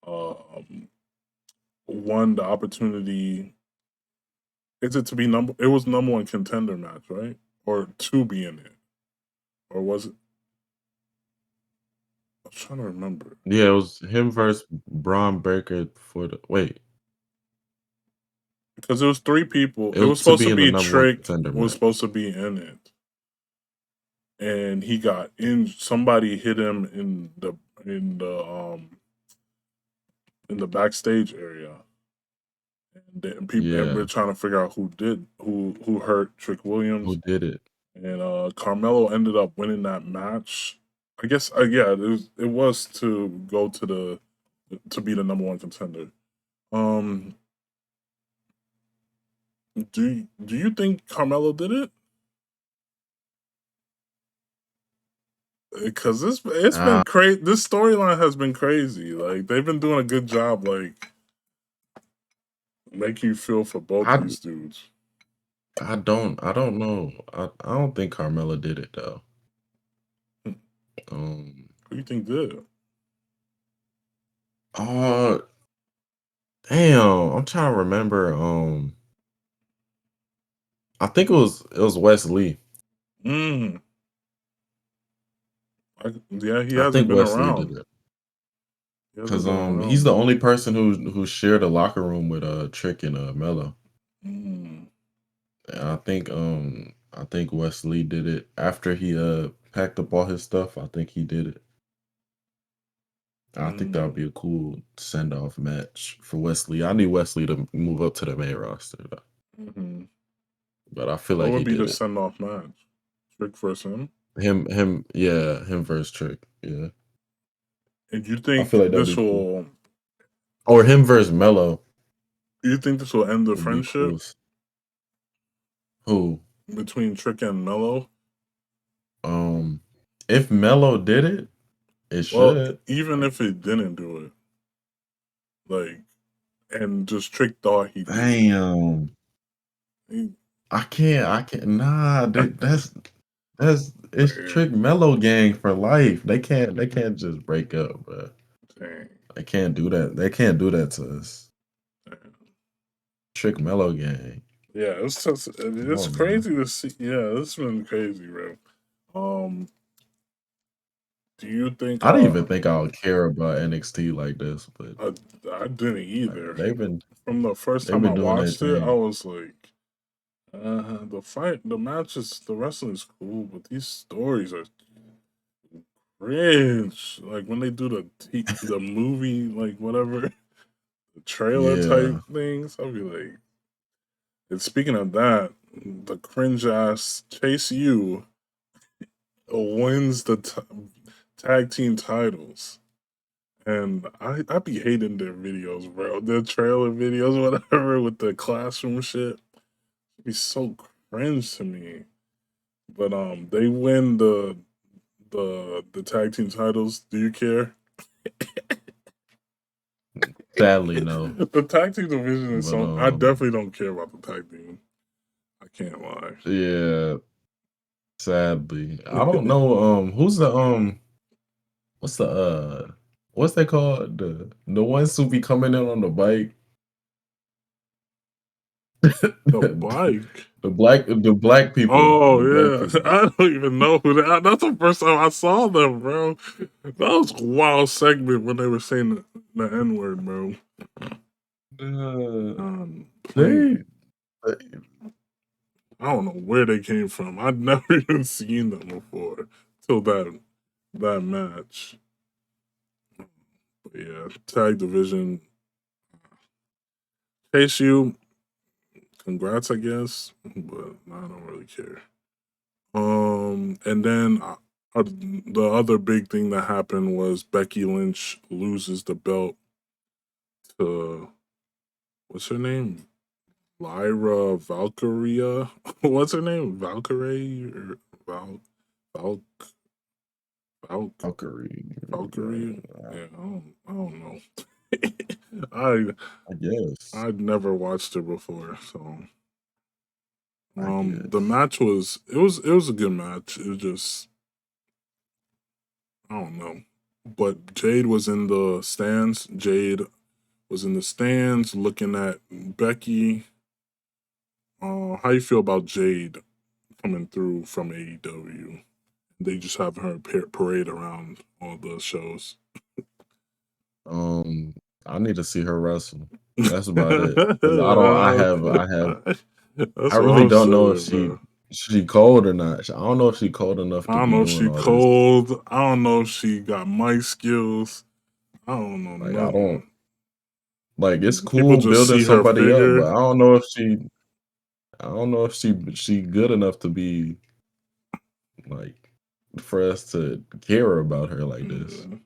S1: um, won the opportunity. Is it to be number? It was number one contender match, right? Or to be in it, or was it? I'm trying to remember
S2: Yeah, it was him versus Braun Breaker for the wait.
S1: because it was three people.
S2: It
S1: It
S2: was
S1: was
S2: to
S1: supposed
S2: be
S1: to
S2: in the
S1: be
S2: number one
S1: Trick
S2: contender
S1: was
S2: match.
S1: supposed to be in it, and he got in. Somebody hit him in the um in the backstage area, and then people
S2: Yeah,
S1: everybody trying to figure out who hurt Trick
S2: who
S1: Williams,
S2: did it?
S1: and Carmelo ended up winning that match. I guess yeah, it was to go to be the number one contender. Um, do you think Carmelo did it? Because it's
S2: Uh,
S1: been crazy. This storyline has been crazy. Like they've been doing a good job, like making you feel for both
S2: I
S1: these dudes.
S2: I don't know. I don't think Carmella did it though.
S1: Hmm.
S2: Um,
S1: Who do you think did it?
S2: uh, damn, I'm trying to remember. I think it was Wesley.
S1: Mm, yeah, he
S2: I
S1: hasn't
S2: think
S1: been
S2: Wesley did
S1: around.
S2: it
S1: He hasn't
S2: because
S1: been
S2: he's
S1: around.
S2: the only person who shared a locker room with Trick and Mello.
S1: Mm,
S2: And I think Wesley did it after he packed up all his stuff. I think he did it. I think that would
S1: mm,
S2: be a cool send off match for Wesley. I need Wesley to move up to the main roster, though.
S1: mm.
S2: But I feel
S1: What
S2: like
S1: would
S2: he
S1: be
S2: did
S1: the
S2: it.
S1: send off match? Trick versus him.
S2: Yeah, him versus Trick. Yeah,
S1: And you
S2: I
S1: think
S2: feel like that'd
S1: this
S2: be cool.
S1: will
S2: Or him versus Mello
S1: you think this will end the
S2: would be
S1: friendship
S2: cool. Who?
S1: between Trick and Mello?
S2: Um, if Mello did it, it
S1: Well,
S2: should.
S1: even if it didn't do it, like, and just Trick thought he did it.
S2: Damn,
S1: He,
S2: I can't. Nah, that's it's
S1: man,
S2: Trick Mello gang for life. They can't just break up, bro.
S1: dang,
S2: They can't do that. They can't do that to us.
S1: dang.
S2: Trick Mello gang.
S1: Yeah,
S2: Come
S1: it's
S2: on, man.
S1: crazy to see. Yeah, it's been crazy, bro. Um, do you think?
S2: I didn't even think I would care about NXT like this, but
S1: I, I didn't
S2: like,
S1: either.
S2: they've been
S1: From the first
S2: they've
S1: time I
S2: been doing their
S1: watched it, I
S2: thing.
S1: was like, the matches, the wrestling is cool, but these stories are cringe. Like when they do the movie, like whatever, the trailer type
S2: Yeah,
S1: things, I'll be like. And speaking of that, the cringe ass Chase U wins the tag team titles. And I be hating their videos, bro. Their trailer videos, whatever, with the classroom shit. It be so cringe to me. But they win the tag team titles. Do you care?
S2: sadly no,
S1: The tag team division is
S2: but
S1: so. I definitely don't care about the tag team. I can't lie.
S2: yeah, sadly I don't know. Who's the what's the what's they called the ones who be coming in on the bike?
S1: The bike.
S2: The black people,
S1: Oh
S2: the black
S1: yeah,
S2: people.
S1: I don't even know who that. That's the first time I saw them, bro. That was a wild segment when they were saying the N word, bro.
S2: Uh,
S1: Playing.
S2: they, they
S1: I don't know where they came from. I'd never even seen them before till that match. But yeah, tag division. Chase you, congrats, I guess, but I don't really care. And then the other big thing that happened was Becky Lynch loses the belt to what's her name? Lyra Valkyria. What's her name? Valkyrie or Val
S2: Valkyrie.
S1: Valkyrie? Yeah, I don't know. I
S2: I guess.
S1: I'd never watched her before, so
S2: I
S1: the
S2: guess.
S1: match was a good match. It was just I don't know. But Jade was in the stands. Jade was in the stands looking at Becky. How you feel about Jade coming through from AEW? They just have her parade around all the shows.
S2: Um, I need to see her wrestle. That's about it. Cause I don't. I
S1: That's what
S2: really
S1: I'm
S2: don't know if
S1: saying, bro.
S2: she cold or not. I don't know if she cold enough
S1: I
S2: to
S1: don't
S2: be
S1: know if
S2: doing
S1: she
S2: all this.
S1: cold. I don't know if she got mic skills. I don't know
S2: Like I don't
S1: nothing.
S2: like. It's
S1: People
S2: cool
S1: just
S2: building
S1: see her
S2: somebody up, but
S1: figure.
S2: I don't know if she. I don't know if she good enough to be like for us to care about her like this.
S1: Yeah.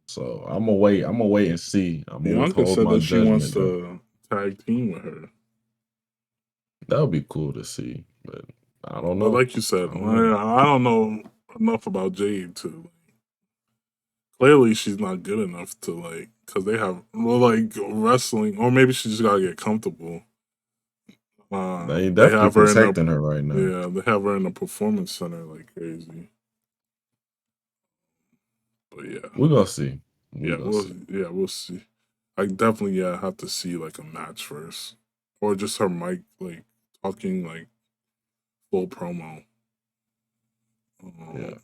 S2: So I'm gonna wait. I'm gonna wait and see. I'm gonna
S1: Bianca
S2: withhold
S1: said
S2: my
S1: that she wants
S2: judgment though.
S1: to tag team with her.
S2: That would be cool to see, but I don't
S1: But
S2: know.
S1: like you
S2: I
S1: said,
S2: don't know.
S1: I don't know enough about Jade to clearly she's not good enough to like because they have like wrestling or maybe she just gotta get comfortable.
S2: They
S1: They
S2: definitely
S1: have her in a
S2: protecting her right now.
S1: yeah they have her in a performance center like crazy. But
S2: We're gonna see. We're gonna see.
S1: we'll see. I definitely have to see like a match first or just her mic like talking like full promo.
S2: Yeah.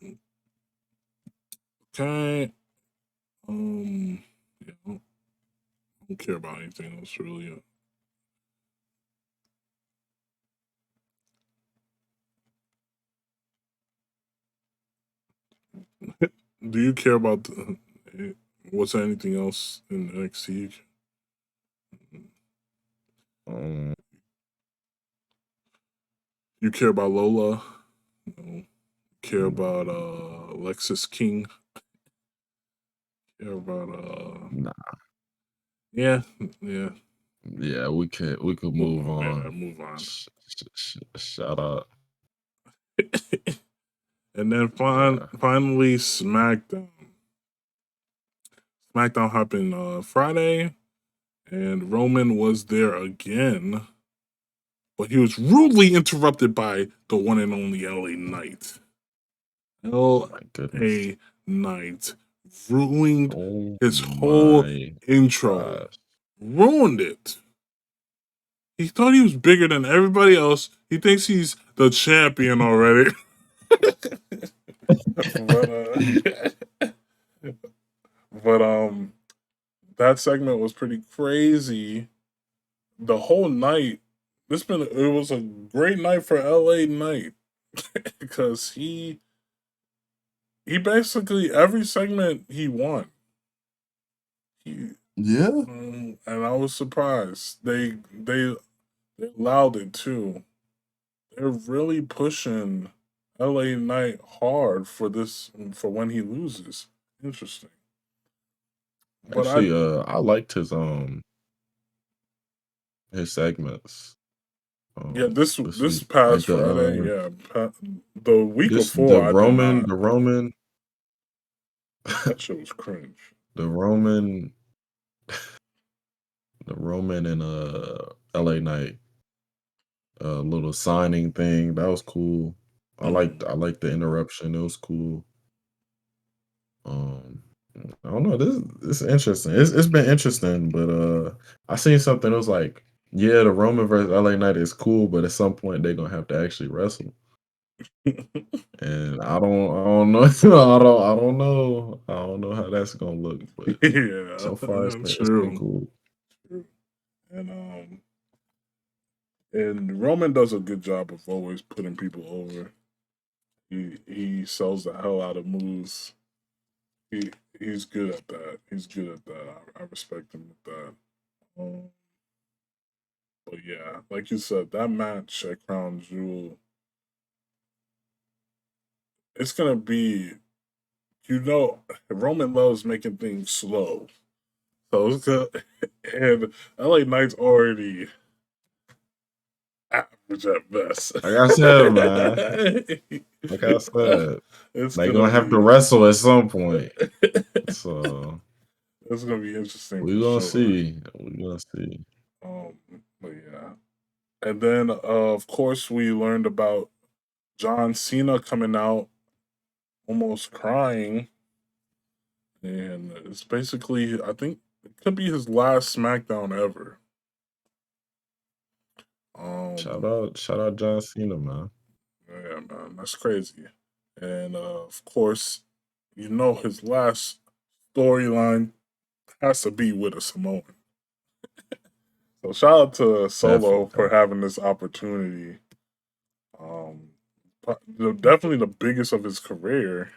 S1: Um, okay. Yeah, I don't care about anything else really. Do you care about what's there anything else in NXT?
S2: Um,
S1: You care about Lola? No. Care about
S2: mm,
S1: Lexis King? Care about
S2: nah.
S1: yeah, yeah.
S2: Yeah, we could move
S1: Yeah,
S2: on.
S1: move on.
S2: Shout out.
S1: And then
S2: Yeah.
S1: finally SmackDown. SmackDown happened Friday, and Roman was there again, but he was rudely interrupted by the one and only LA Knight.
S2: Oh my goodness.
S1: LA Knight ruined
S2: Oh
S1: his whole
S2: my
S1: intro.
S2: gosh.
S1: Ruined it. He thought he was bigger than everybody else. He thinks he's the champion already. but but that segment was pretty crazy. The whole night, it was a great night for LA Knight because he basically every segment he won. He
S2: Yeah.
S1: and I was surprised. They allowed it too. They're really pushing LA Knight hard for this for when he loses. Interesting. But
S2: Actually, I liked his segments
S1: yeah,
S2: this
S1: this
S2: week.
S1: past
S2: Like
S1: Friday, the week
S2: this
S1: before I did not.
S2: The Roman
S1: That shit was cringe.
S2: the Roman and LA Knight little signing thing. That was cool.
S1: Mm.
S2: I liked the interruption. It was cool. Um I don't know. This is interesting. It's been interesting, but I seen something. It was like, yeah, the Roman versus LA Knight is cool, but at some point they're gonna have to actually wrestle. And I don't know. I don't know how that's gonna look, but
S1: Yeah,
S2: so far it's been
S1: true.
S2: cool.
S1: True. And and Roman does a good job of always putting people over. He sells the hell out of moves. He's good at that. He's good at that. I respect him with that. Um, But yeah, like you said, that match at Crown Jewel, it's gonna be, Roman loves making things slow. So it's gonna, and LA Knight's already average at best.
S2: Like I said, man. Like I said,
S1: It's
S2: they
S1: gonna
S2: gonna have to
S1: be
S2: wrestle at some point. So
S1: it's gonna be interesting
S2: we
S1: for
S2: gonna
S1: sure.
S2: see. We gonna see.
S1: Um, but yeah, and then of course we learned about John Cena coming out almost crying, and it's basically, I think it could be his last SmackDown ever.
S2: Shout
S1: Um,
S2: out, shout out John Cena, man.
S1: yeah, man, that's crazy. And of course, his last storyline has to be with a Samoan. So shout out to Solo for
S2: Definitely.
S1: having this opportunity. Definitely the biggest of his career.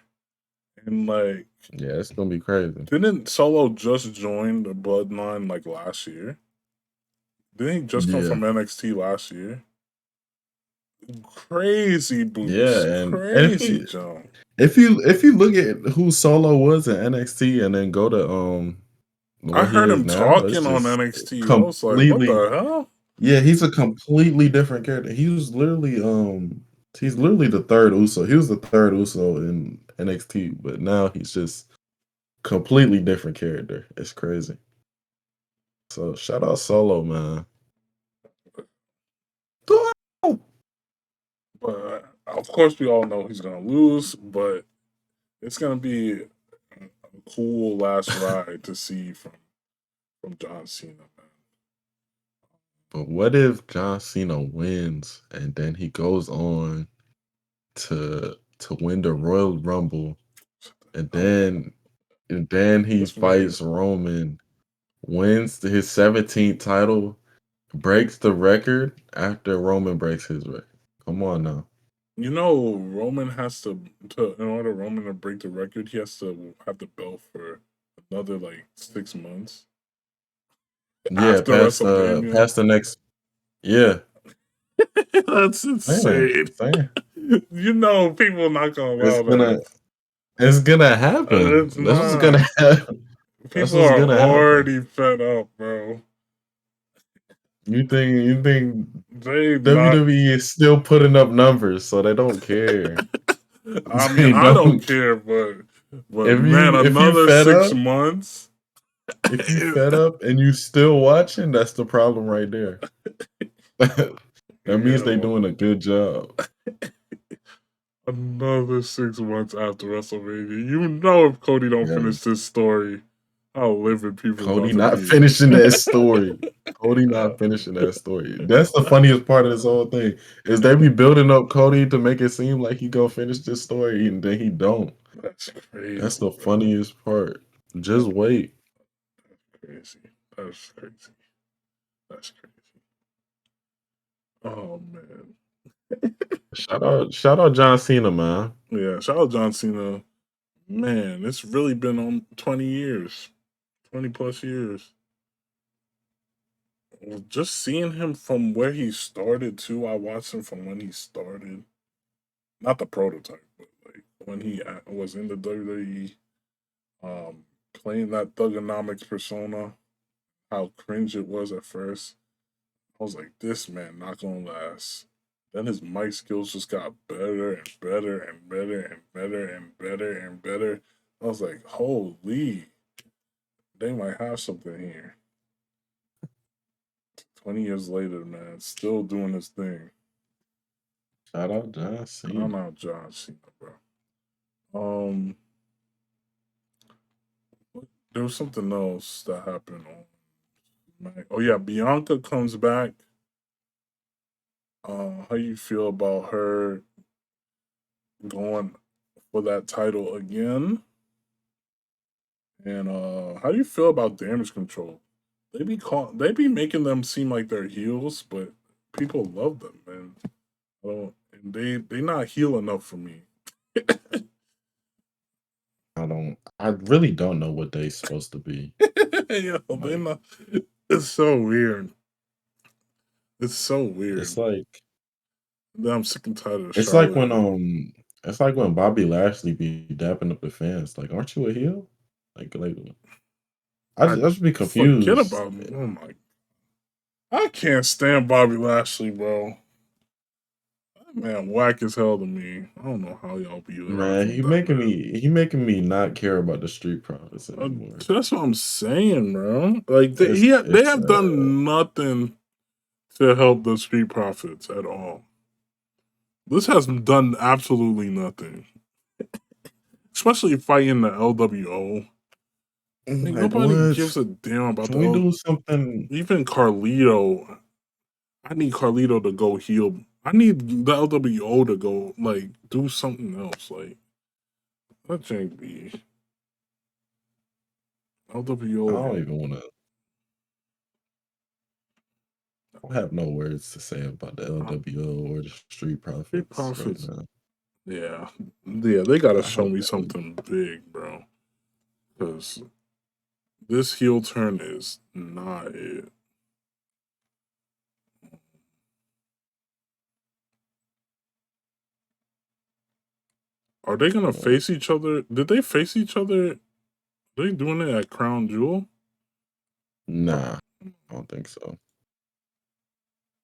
S1: And like,
S2: Yeah, it's gonna be crazy.
S1: didn't Solo just join the Bloodline like last year? Didn't he just come
S2: Yeah.
S1: from NXT last year? Crazy
S2: Yeah,
S1: boost,
S2: and
S1: crazy jump.
S2: if you look at who Solo was in NXT and then go to
S1: I
S2: where he
S1: heard
S2: is
S1: him
S2: now, it's
S1: talking on
S2: just
S1: NXT. I was like, what
S2: completely.
S1: the hell?
S2: Yeah, he's a completely different character. He's literally the third Uso. He was the third Uso in NXT, but now he's just completely different character. It's crazy. So shout out Solo, man.
S1: But of course, we all know he's gonna lose. But it's gonna be a cool last ride to see from John Cena, man.
S2: But what if John Cena wins and then he goes on to win the Royal Rumble and
S1: Oh,
S2: then he
S1: this movie.
S2: fights Roman, wins his 17th title, breaks the record after Roman breaks his record. Come on now.
S1: Roman has to in order Roman to break the record, he has to have the belt for another like 6 months
S2: Yeah,
S1: after WrestleMania.
S2: past the next. Yeah.
S1: That's
S2: Man,
S1: insane.
S2: saying
S1: People not gonna
S2: it's
S1: allow
S2: gonna
S1: that.
S2: it's gonna happen.
S1: It's
S2: That's what's
S1: not.
S2: gonna happen. That's
S1: People
S2: what's
S1: are
S2: gonna happen.
S1: already fed up, bro.
S2: You think
S1: They not.
S2: WWE is still putting up numbers, so they don't care.
S1: I mean,
S2: They
S1: I don't
S2: don't.
S1: care, but
S2: If
S1: man,
S2: you
S1: another
S2: fed
S1: six
S2: up,
S1: months.
S2: if you fed up and you still watching, that's the problem right there. That means they
S1: Yo,
S2: doing a good job.
S1: another 6 months after WrestleMania. If Cody don't
S2: Yeah.
S1: finish this story, how livid people about
S2: Cody
S1: to
S2: not
S1: be.
S2: finishing that story. Cody not finishing that story. That's the funniest part of this whole thing. Is they be building up Cody to make it seem like he gonna finish this story and then he don't.
S1: That's
S2: That's
S1: crazy,
S2: the
S1: bro.
S2: funniest part.
S1: That's
S2: Just wait.
S1: crazy. That's crazy. That's crazy. Oh man.
S2: Shout out John Cena, man.
S1: Yeah, shout out John Cena. Man, it's really been on 20 years. 20 plus years. Well, just seeing him from where he started too. I watched him from when he started. Not the prototype, but like when he was in the WWE, playing that thugonomics persona, how cringe it was at first. I was like, this man not gonna last. Then his mic skills just got better and better and better and better and better and better. I was like, holy, they might have something here. 20 years later, man, still doing his thing.
S2: Shout out John
S1: I'm
S2: Cena.
S1: out John Cena, bro. Um, there was something else that happened on. Oh yeah, Bianca comes back. How you feel about her going for that title again? And how do you feel about Damage Control? They be making them seem like they're heels, but people love them, man. And they not heel enough for me.
S2: I really don't know what they supposed to be.
S1: Yo, they
S2: Like
S1: not. It's so weird. It's so
S2: It's
S1: weird.
S2: like
S1: Then I'm sick and tired of
S2: it's like
S1: Charlotte.
S2: when it's like when Bobby Lashley be dapping up the fans. Like, aren't you a heel? Like
S1: I
S2: I just be
S1: forget
S2: confused.
S1: about him. Oh my! I can't stand Bobby Lashley, bro. That man, whack as hell to me. I don't know how y'all be
S2: Man,
S1: rocking with that man.
S2: he making me not care about the Street Profits anymore.
S1: That's what I'm saying, bro. Like they
S2: It's
S1: have done nothing to help the Street Profits at all. This has done absolutely nothing, especially fighting the LWO. Like
S2: like
S1: nobody
S2: what?
S1: gives a damn about
S2: Can
S1: the
S2: we
S1: L.
S2: do something?
S1: Even Carlito. I need Carlito to go heel. I need the LWO to go like do something else. Like that jank be
S2: I
S1: LWO
S2: don't
S1: be
S2: even want to. I don't have no words to say about the
S1: uh,
S2: LWO or the Street
S1: Street
S2: Profits right
S1: Profits.
S2: now.
S1: Yeah, yeah, they gotta
S2: I
S1: show
S2: hope
S1: me
S2: they.
S1: something big, bro. Because this heel turn is not it. Are they gonna
S2: uh,
S1: face each other? Did they face each other? Are they doing it at Crown Jewel?
S2: Nah, I don't think so.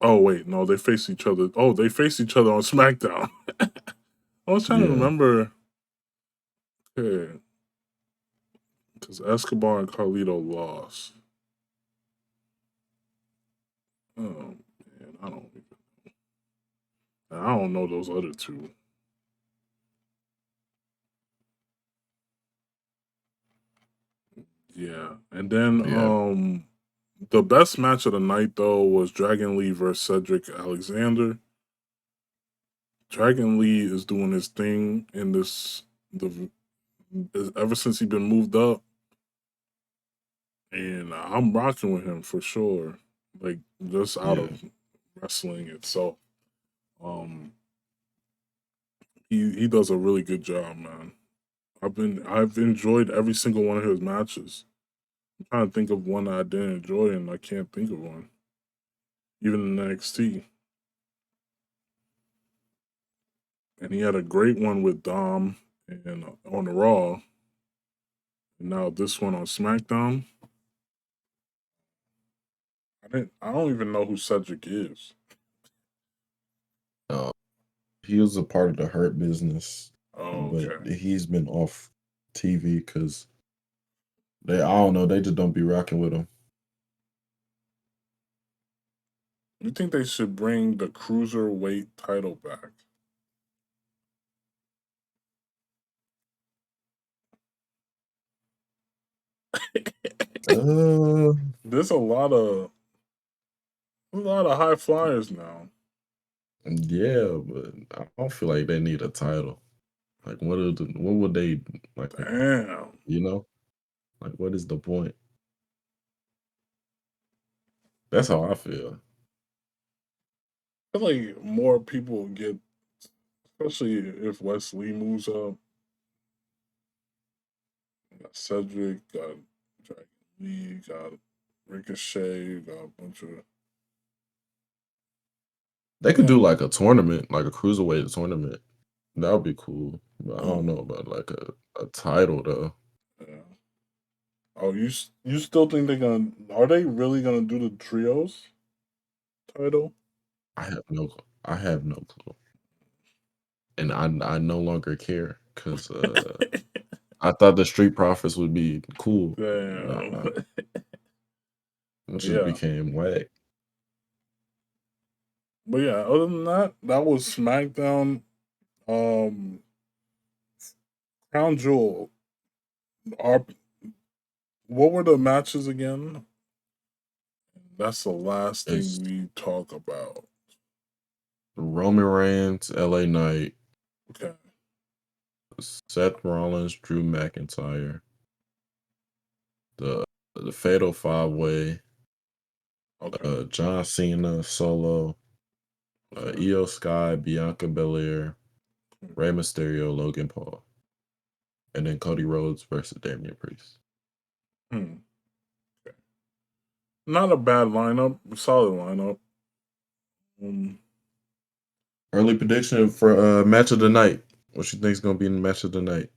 S1: Oh wait, no, they face each other. Oh, they face each other on SmackDown. I was trying to
S2: Yeah,
S1: remember. Okay, because Escobar and Carlito lost. Oh man, I don't know those other two. Yeah, and then
S2: yeah.
S1: the best match of the night though was Dragon Lee versus Cedric Alexander. Dragon Lee is doing his thing in the ever since he been moved up, and I'm rocking with him for sure. Like just out
S2: Yeah,
S1: of wrestling itself, um, he does a really good job, man. I've enjoyed every single one of his matches. I'm trying to think of one I didn't enjoy, and I can't think of one. Even in NXT, and he had a great one with Dom and on the Raw, and now this one on SmackDown. I don't even know who Cedric is.
S2: uh, he was a part of the Hurt Business,
S1: Oh,
S2: but
S1: okay.
S2: he's been off TV because I don't know, they just don't be rocking with him.
S1: You think they should bring the cruiserweight title back?
S2: Uh,
S1: There's a lot of high flyers now.
S2: yeah, but I don't feel like they need a title. Like, what would they like?
S1: Damn.
S2: You know, like, what is the point? That's how I feel.
S1: I feel like more people get, especially if Wesley moves up. Got Cedric, got Dragon Lee, got Ricochet, got a bunch of
S2: They could
S1: yeah.
S2: do like a tournament, like a cruiserweight tournament. That would be cool. But I don't
S1: Mm,
S2: know about like a title though.
S1: yeah. Oh, you still think they're gonna? Are they really gonna do the trios title?
S2: I have no clue, and I no longer care because I thought the Street Profits would be cool.
S1: Damn.
S2: Nah, it just
S1: Yeah,
S2: became whack.
S1: but yeah. Other than that, that was SmackDown. Um, Crown Jewel. Are what were the matches again? That's the last
S2: It's
S1: thing we talk about.
S2: Roman Reigns, LA Knight,
S1: Okay.
S2: Seth Rollins, Drew McIntyre, the Fatal Five Way,
S1: Okay.
S2: John Cena, Solo,
S1: Okay.
S2: Io Sky, Bianca Belair, Rey Mysterio, Logan Paul, and then Cody Rhodes versus Damian Priest.
S1: Hmm. Not a bad lineup. Solid lineup.
S2: Early prediction for match of the night. What you think is gonna be in the match of the night?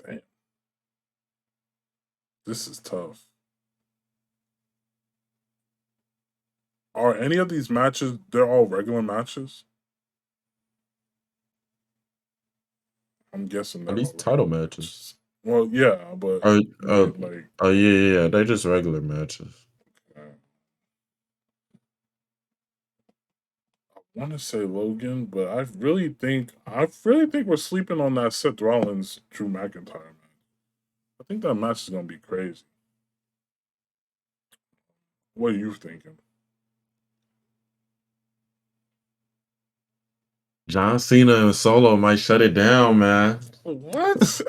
S1: Damn. This is tough. Are any of these matches? They're all regular matches. I'm guessing
S2: Are
S1: they're
S2: these
S1: all
S2: title
S1: regular
S2: matches?
S1: matches. Well, yeah, but
S2: Oh,
S1: like,
S2: yeah. They're just regular matches.
S1: I want to say Logan, but I really think we're sleeping on that Seth Rollins Drew McIntyre man. I think that match is gonna be crazy. What are you thinking?
S2: John Cena and Solo might shut it down, man.
S1: What?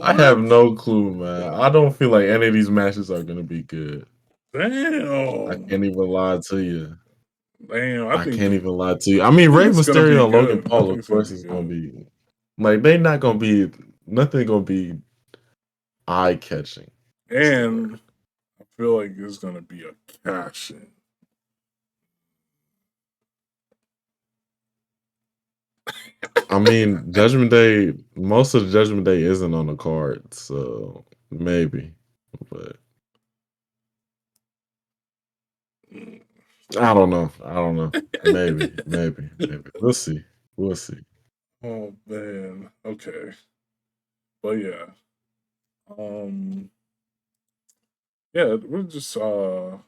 S2: I have
S1: What?
S2: no clue, man. I don't feel like any of these matches are gonna be good. I
S1: Damn.
S2: can't even lie to you.
S1: Damn.
S2: I can't even lie to you. I mean,
S1: think
S2: Rey
S1: it's gonna be
S2: Mysterio and Logan
S1: good. I
S2: Paul,
S1: think
S2: of
S1: it's gonna
S2: course,
S1: be
S2: is gonna
S1: good.
S2: be like they not gonna be nothing gonna be eye catching.
S1: And I feel like it's gonna be a cash in.
S2: I mean, Judgment Day. Most of the Judgment Day isn't on the card, so maybe, but I don't know. Maybe. We'll see.
S1: Oh man. Okay. But yeah. Yeah, we're just my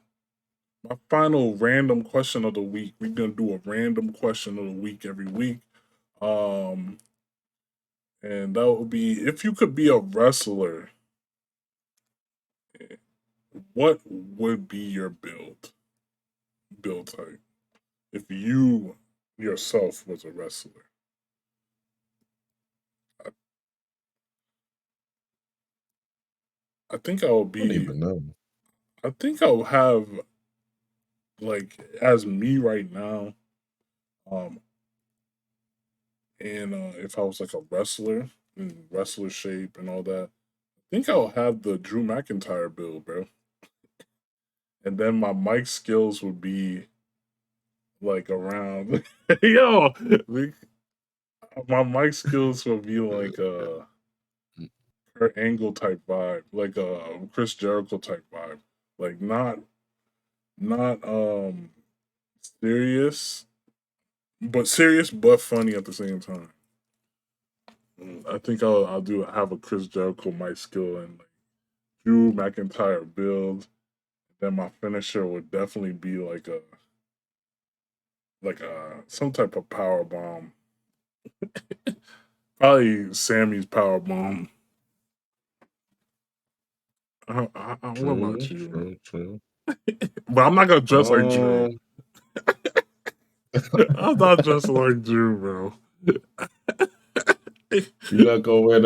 S1: final random question of the week. We're gonna do a random question of the week every week. And that would be if you could be a wrestler, what would be your build type? If you yourself was a wrestler. I think I would
S2: I don't
S1: be
S2: even know.
S1: I think I would have like as me right now, um, and if I was like a wrestler in wrestler shape and all that, I think I'll have the Drew McIntyre build, bro. And then my mic skills would be like around yo, my mic skills would be like her angle type vibe, like a Chris Jericho type vibe. Like not serious, but funny at the same time. I think I'll have a Chris Jericho mic skill and like Drew McIntyre build. Then my finisher would definitely be like a some type of power bomb. Probably Sammy's power bomb. What about you?
S2: True.
S1: But I'm not gonna dress like Drew.
S2: Um,
S1: I'm not dressing like Drew, bro.
S2: you not gonna wear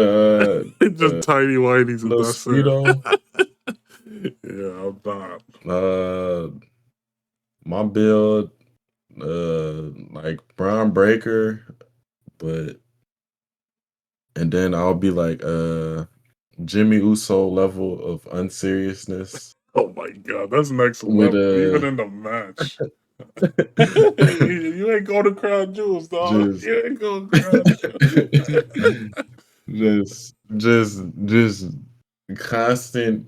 S1: Just tiny whiteies and
S2: little
S1: that's it.
S2: speedo?
S1: Yeah, I'm not.
S2: My build, like Braun Breaker, but and then I'll be like Jimmy Uso level of unseriousness
S1: Oh my god, that's next
S2: with
S1: level. Even in the match, you ain't going to Crown Jewels, dog.
S2: just
S1: You ain't going to Crown
S2: just constant,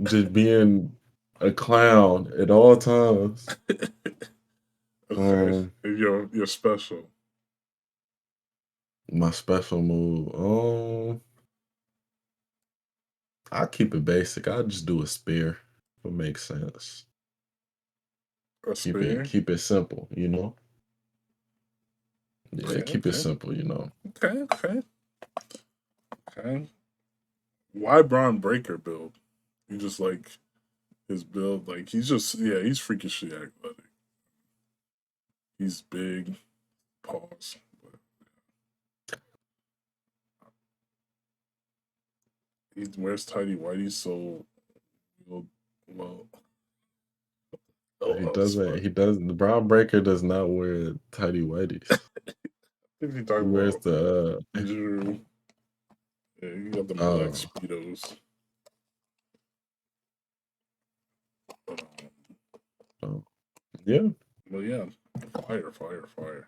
S2: just being a clown at all times.
S1: Okay, you're special.
S2: My special move. I'll keep it basic. I'll just do a spear. It makes sense.
S1: A spear.
S2: Keep it simple, you know? Yeah, keep it
S1: Okay.
S2: simple, you know.
S1: Okay. Why Braun Breaker build? You just like his build. Like he's freakishly athletic. He's big. Pause. He wears tidy whities, so well.
S2: He
S1: That's
S2: doesn't.
S1: funny.
S2: He does. The Brown Breaker does not wear tidy whities.
S1: If you
S2: He
S1: talk
S2: wears
S1: about
S2: the.
S1: Drew, yeah, you got them black
S2: Oh,
S1: speedos. But,
S2: Yeah.
S1: but yeah, fire.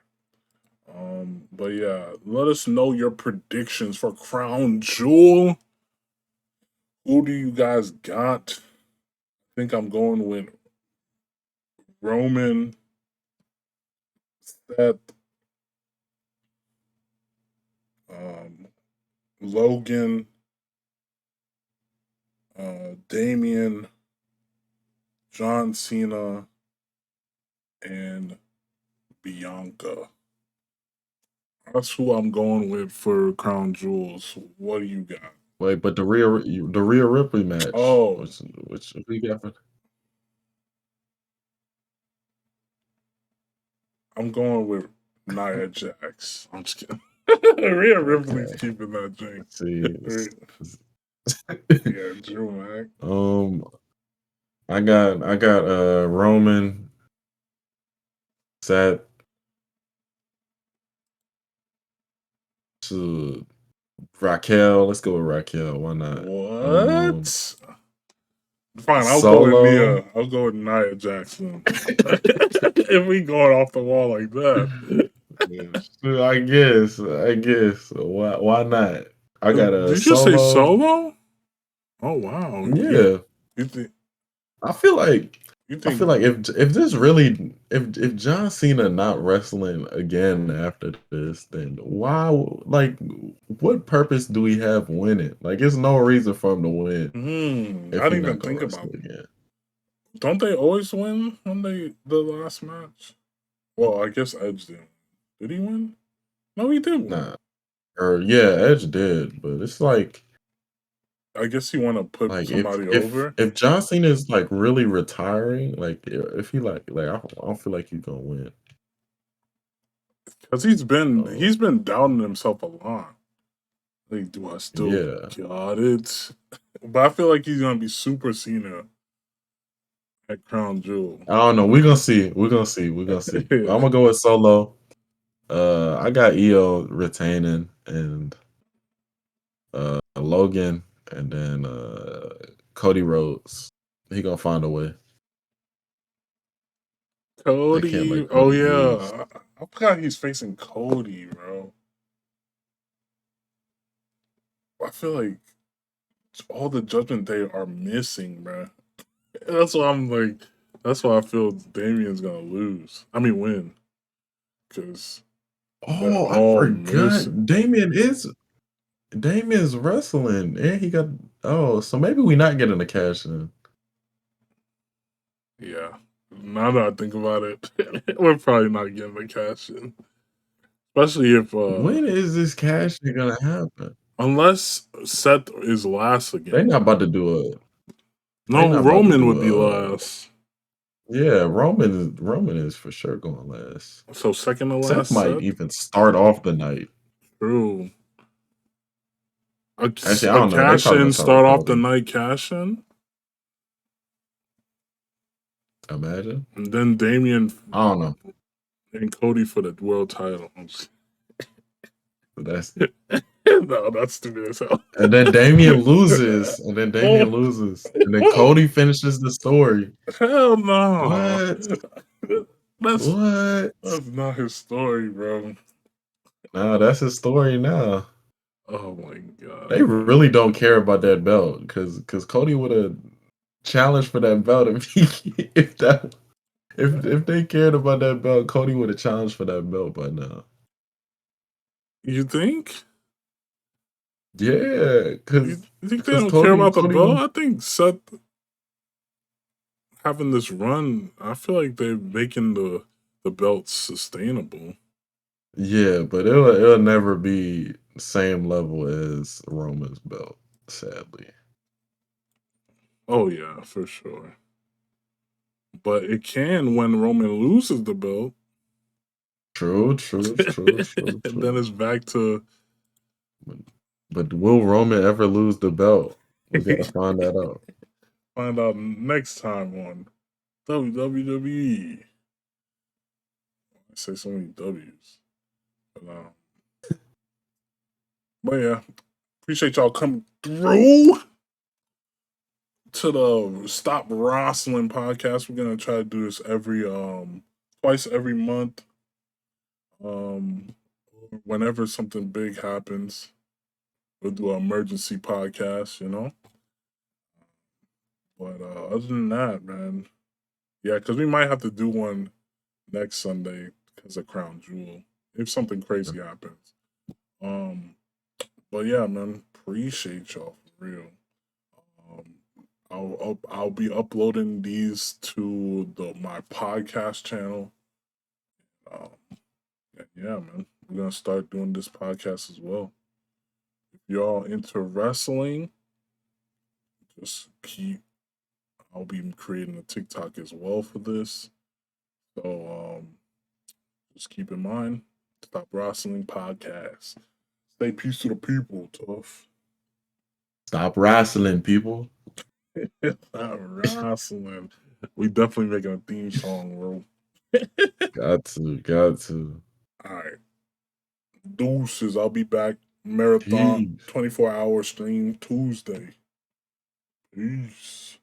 S1: But yeah, let us know your predictions for Crown Jewel. Who do you guys got? I think I'm going with Roman, Seth, Logan, Damian, John Cena, and Bianca. That's who I'm going with for Crown Jewels. What do you got?
S2: Wait, but the Rhea Ripley match,
S1: Oh,
S2: which who you got for?
S1: I'm going with Nia Jax. I'm just kidding. Rhea Ripley's
S2: Okay.
S1: keeping that drink.
S2: See.
S1: Yeah, Drew Mac.
S2: I got Roman, Seth, to Raquel. Let's go with Raquel. Why not?
S1: What? Fine, I'll go with
S2: Solo.
S1: Nia. I'll go with Nia Jackson. If we going off the wall like that.
S2: Yeah, I guess. Why not? I got a
S1: Did you say
S2: Solo.
S1: Solo? Oh wow.
S2: Yeah.
S1: You think
S2: I feel like
S1: you
S2: I feel
S1: think
S2: like if this really if John Cena not wrestling again after this, then why, like, what purpose do we have winning? Like, there's no reason for him to win
S1: I
S2: if he
S1: didn't
S2: not
S1: even
S2: gonna
S1: think
S2: wrestle
S1: about it.
S2: again.
S1: Don't they always win when the last match? Well, I guess Edge did. Did he win? No, he did win.
S2: Nah. Or yeah, Edge did, but it's like
S1: I guess you want to put
S2: if
S1: somebody
S2: if
S1: over.
S2: if John Cena is like really retiring, like if he like I don't feel like he's gonna win.
S1: Because he's
S2: So
S1: been doubting himself a lot. Like, do I still
S2: yeah.
S1: got it? But I feel like he's gonna be Super Cena at Crown Jewel.
S2: I don't know. We're gonna see. We're gonna see. We're gonna see. I'm
S1: Yeah.
S2: gonna go with Solo. I got EO retaining and Logan, and then Cody Rhodes. He gonna find a way. They can't
S1: Cody.
S2: let
S1: Oh
S2: Cody lose.
S1: yeah. I forgot he's facing Cody, bro. I feel like all the Judgment Day are missing, bro. That's why I'm like. That's why I feel Damien's gonna lose. I mean, win, because they're
S2: Oh, I
S1: all missing.
S2: forgot. Damien's wrestling, and he got. Oh, so maybe we not getting a cash in.
S1: Yeah. Now that I think about it, we're probably not getting the cash in. Especially if
S2: When is this cash in gonna happen?
S1: unless Seth is last
S2: They
S1: again.
S2: not about to do a. They
S1: No,
S2: not about to
S1: Roman
S2: do
S1: would be
S2: a.
S1: last.
S2: Yeah, Roman is for sure going last.
S1: So second to
S2: Seth
S1: last
S2: might
S1: Seth?
S2: even start off the night.
S1: True.
S2: Actually, I
S1: A
S2: don't know. They
S1: cash
S2: probably
S1: in,
S2: gonna start with
S1: start off the
S2: Cody.
S1: night cash in,
S2: Imagine.
S1: and then Damien
S2: I don't know.
S1: and Cody for the world title.
S2: That's
S1: No, that's stupid as hell.
S2: and then Damian loses, and then
S1: Oh,
S2: Damian loses, and then Cody finishes the story.
S1: hell no.
S2: What?
S1: That's
S2: What?
S1: that's not his story, bro.
S2: No, that's his story now.
S1: Oh my
S2: They
S1: god.
S2: really don't care about that belt because Cody would have challenged for that belt if they cared about that belt, Cody would have challenged for that belt by now.
S1: You think?
S2: Yeah,
S1: You think they
S2: because
S1: don't care about the
S2: Cody
S1: belt?
S2: won.
S1: I think Seth having this run, I feel like they're making the belt sustainable.
S2: Yeah, but it'll never be the same level as Roman's belt, sadly.
S1: Oh yeah, for sure. But it can when Roman loses the belt, and then
S2: True.
S1: it's back to
S2: But, but will Roman ever lose the belt? We gotta find that out.
S1: find out next time on WWE. I say so many W's. But yeah, appreciate y'all coming through. to the Stop WRASSLIN podcast. We're gonna try to do this twice every month. Whenever something big happens, we'll do an emergency podcast, you know. But other than that, man, yeah, because we might have to do one next Sunday because of Crown Jewel if something crazy happens. But yeah, man, appreciate y'all for real. Um, I'll be uploading these to my podcast channel. Um, yeah, man, we're gonna start doing this podcast as well. If y'all into wrestling, just keep. I'll be creating a TikTok as well for this. So just keep in mind, Stop Wrestling Podcast. Stay peace to the people, tough.
S2: Stop wrestling, people.
S1: Stop wrestling. We definitely making a theme song, bro.
S2: Got to.
S1: All right. Deuces. I'll be back. Marathon
S2: Peace.
S1: 24-hour stream Tuesday. Peace.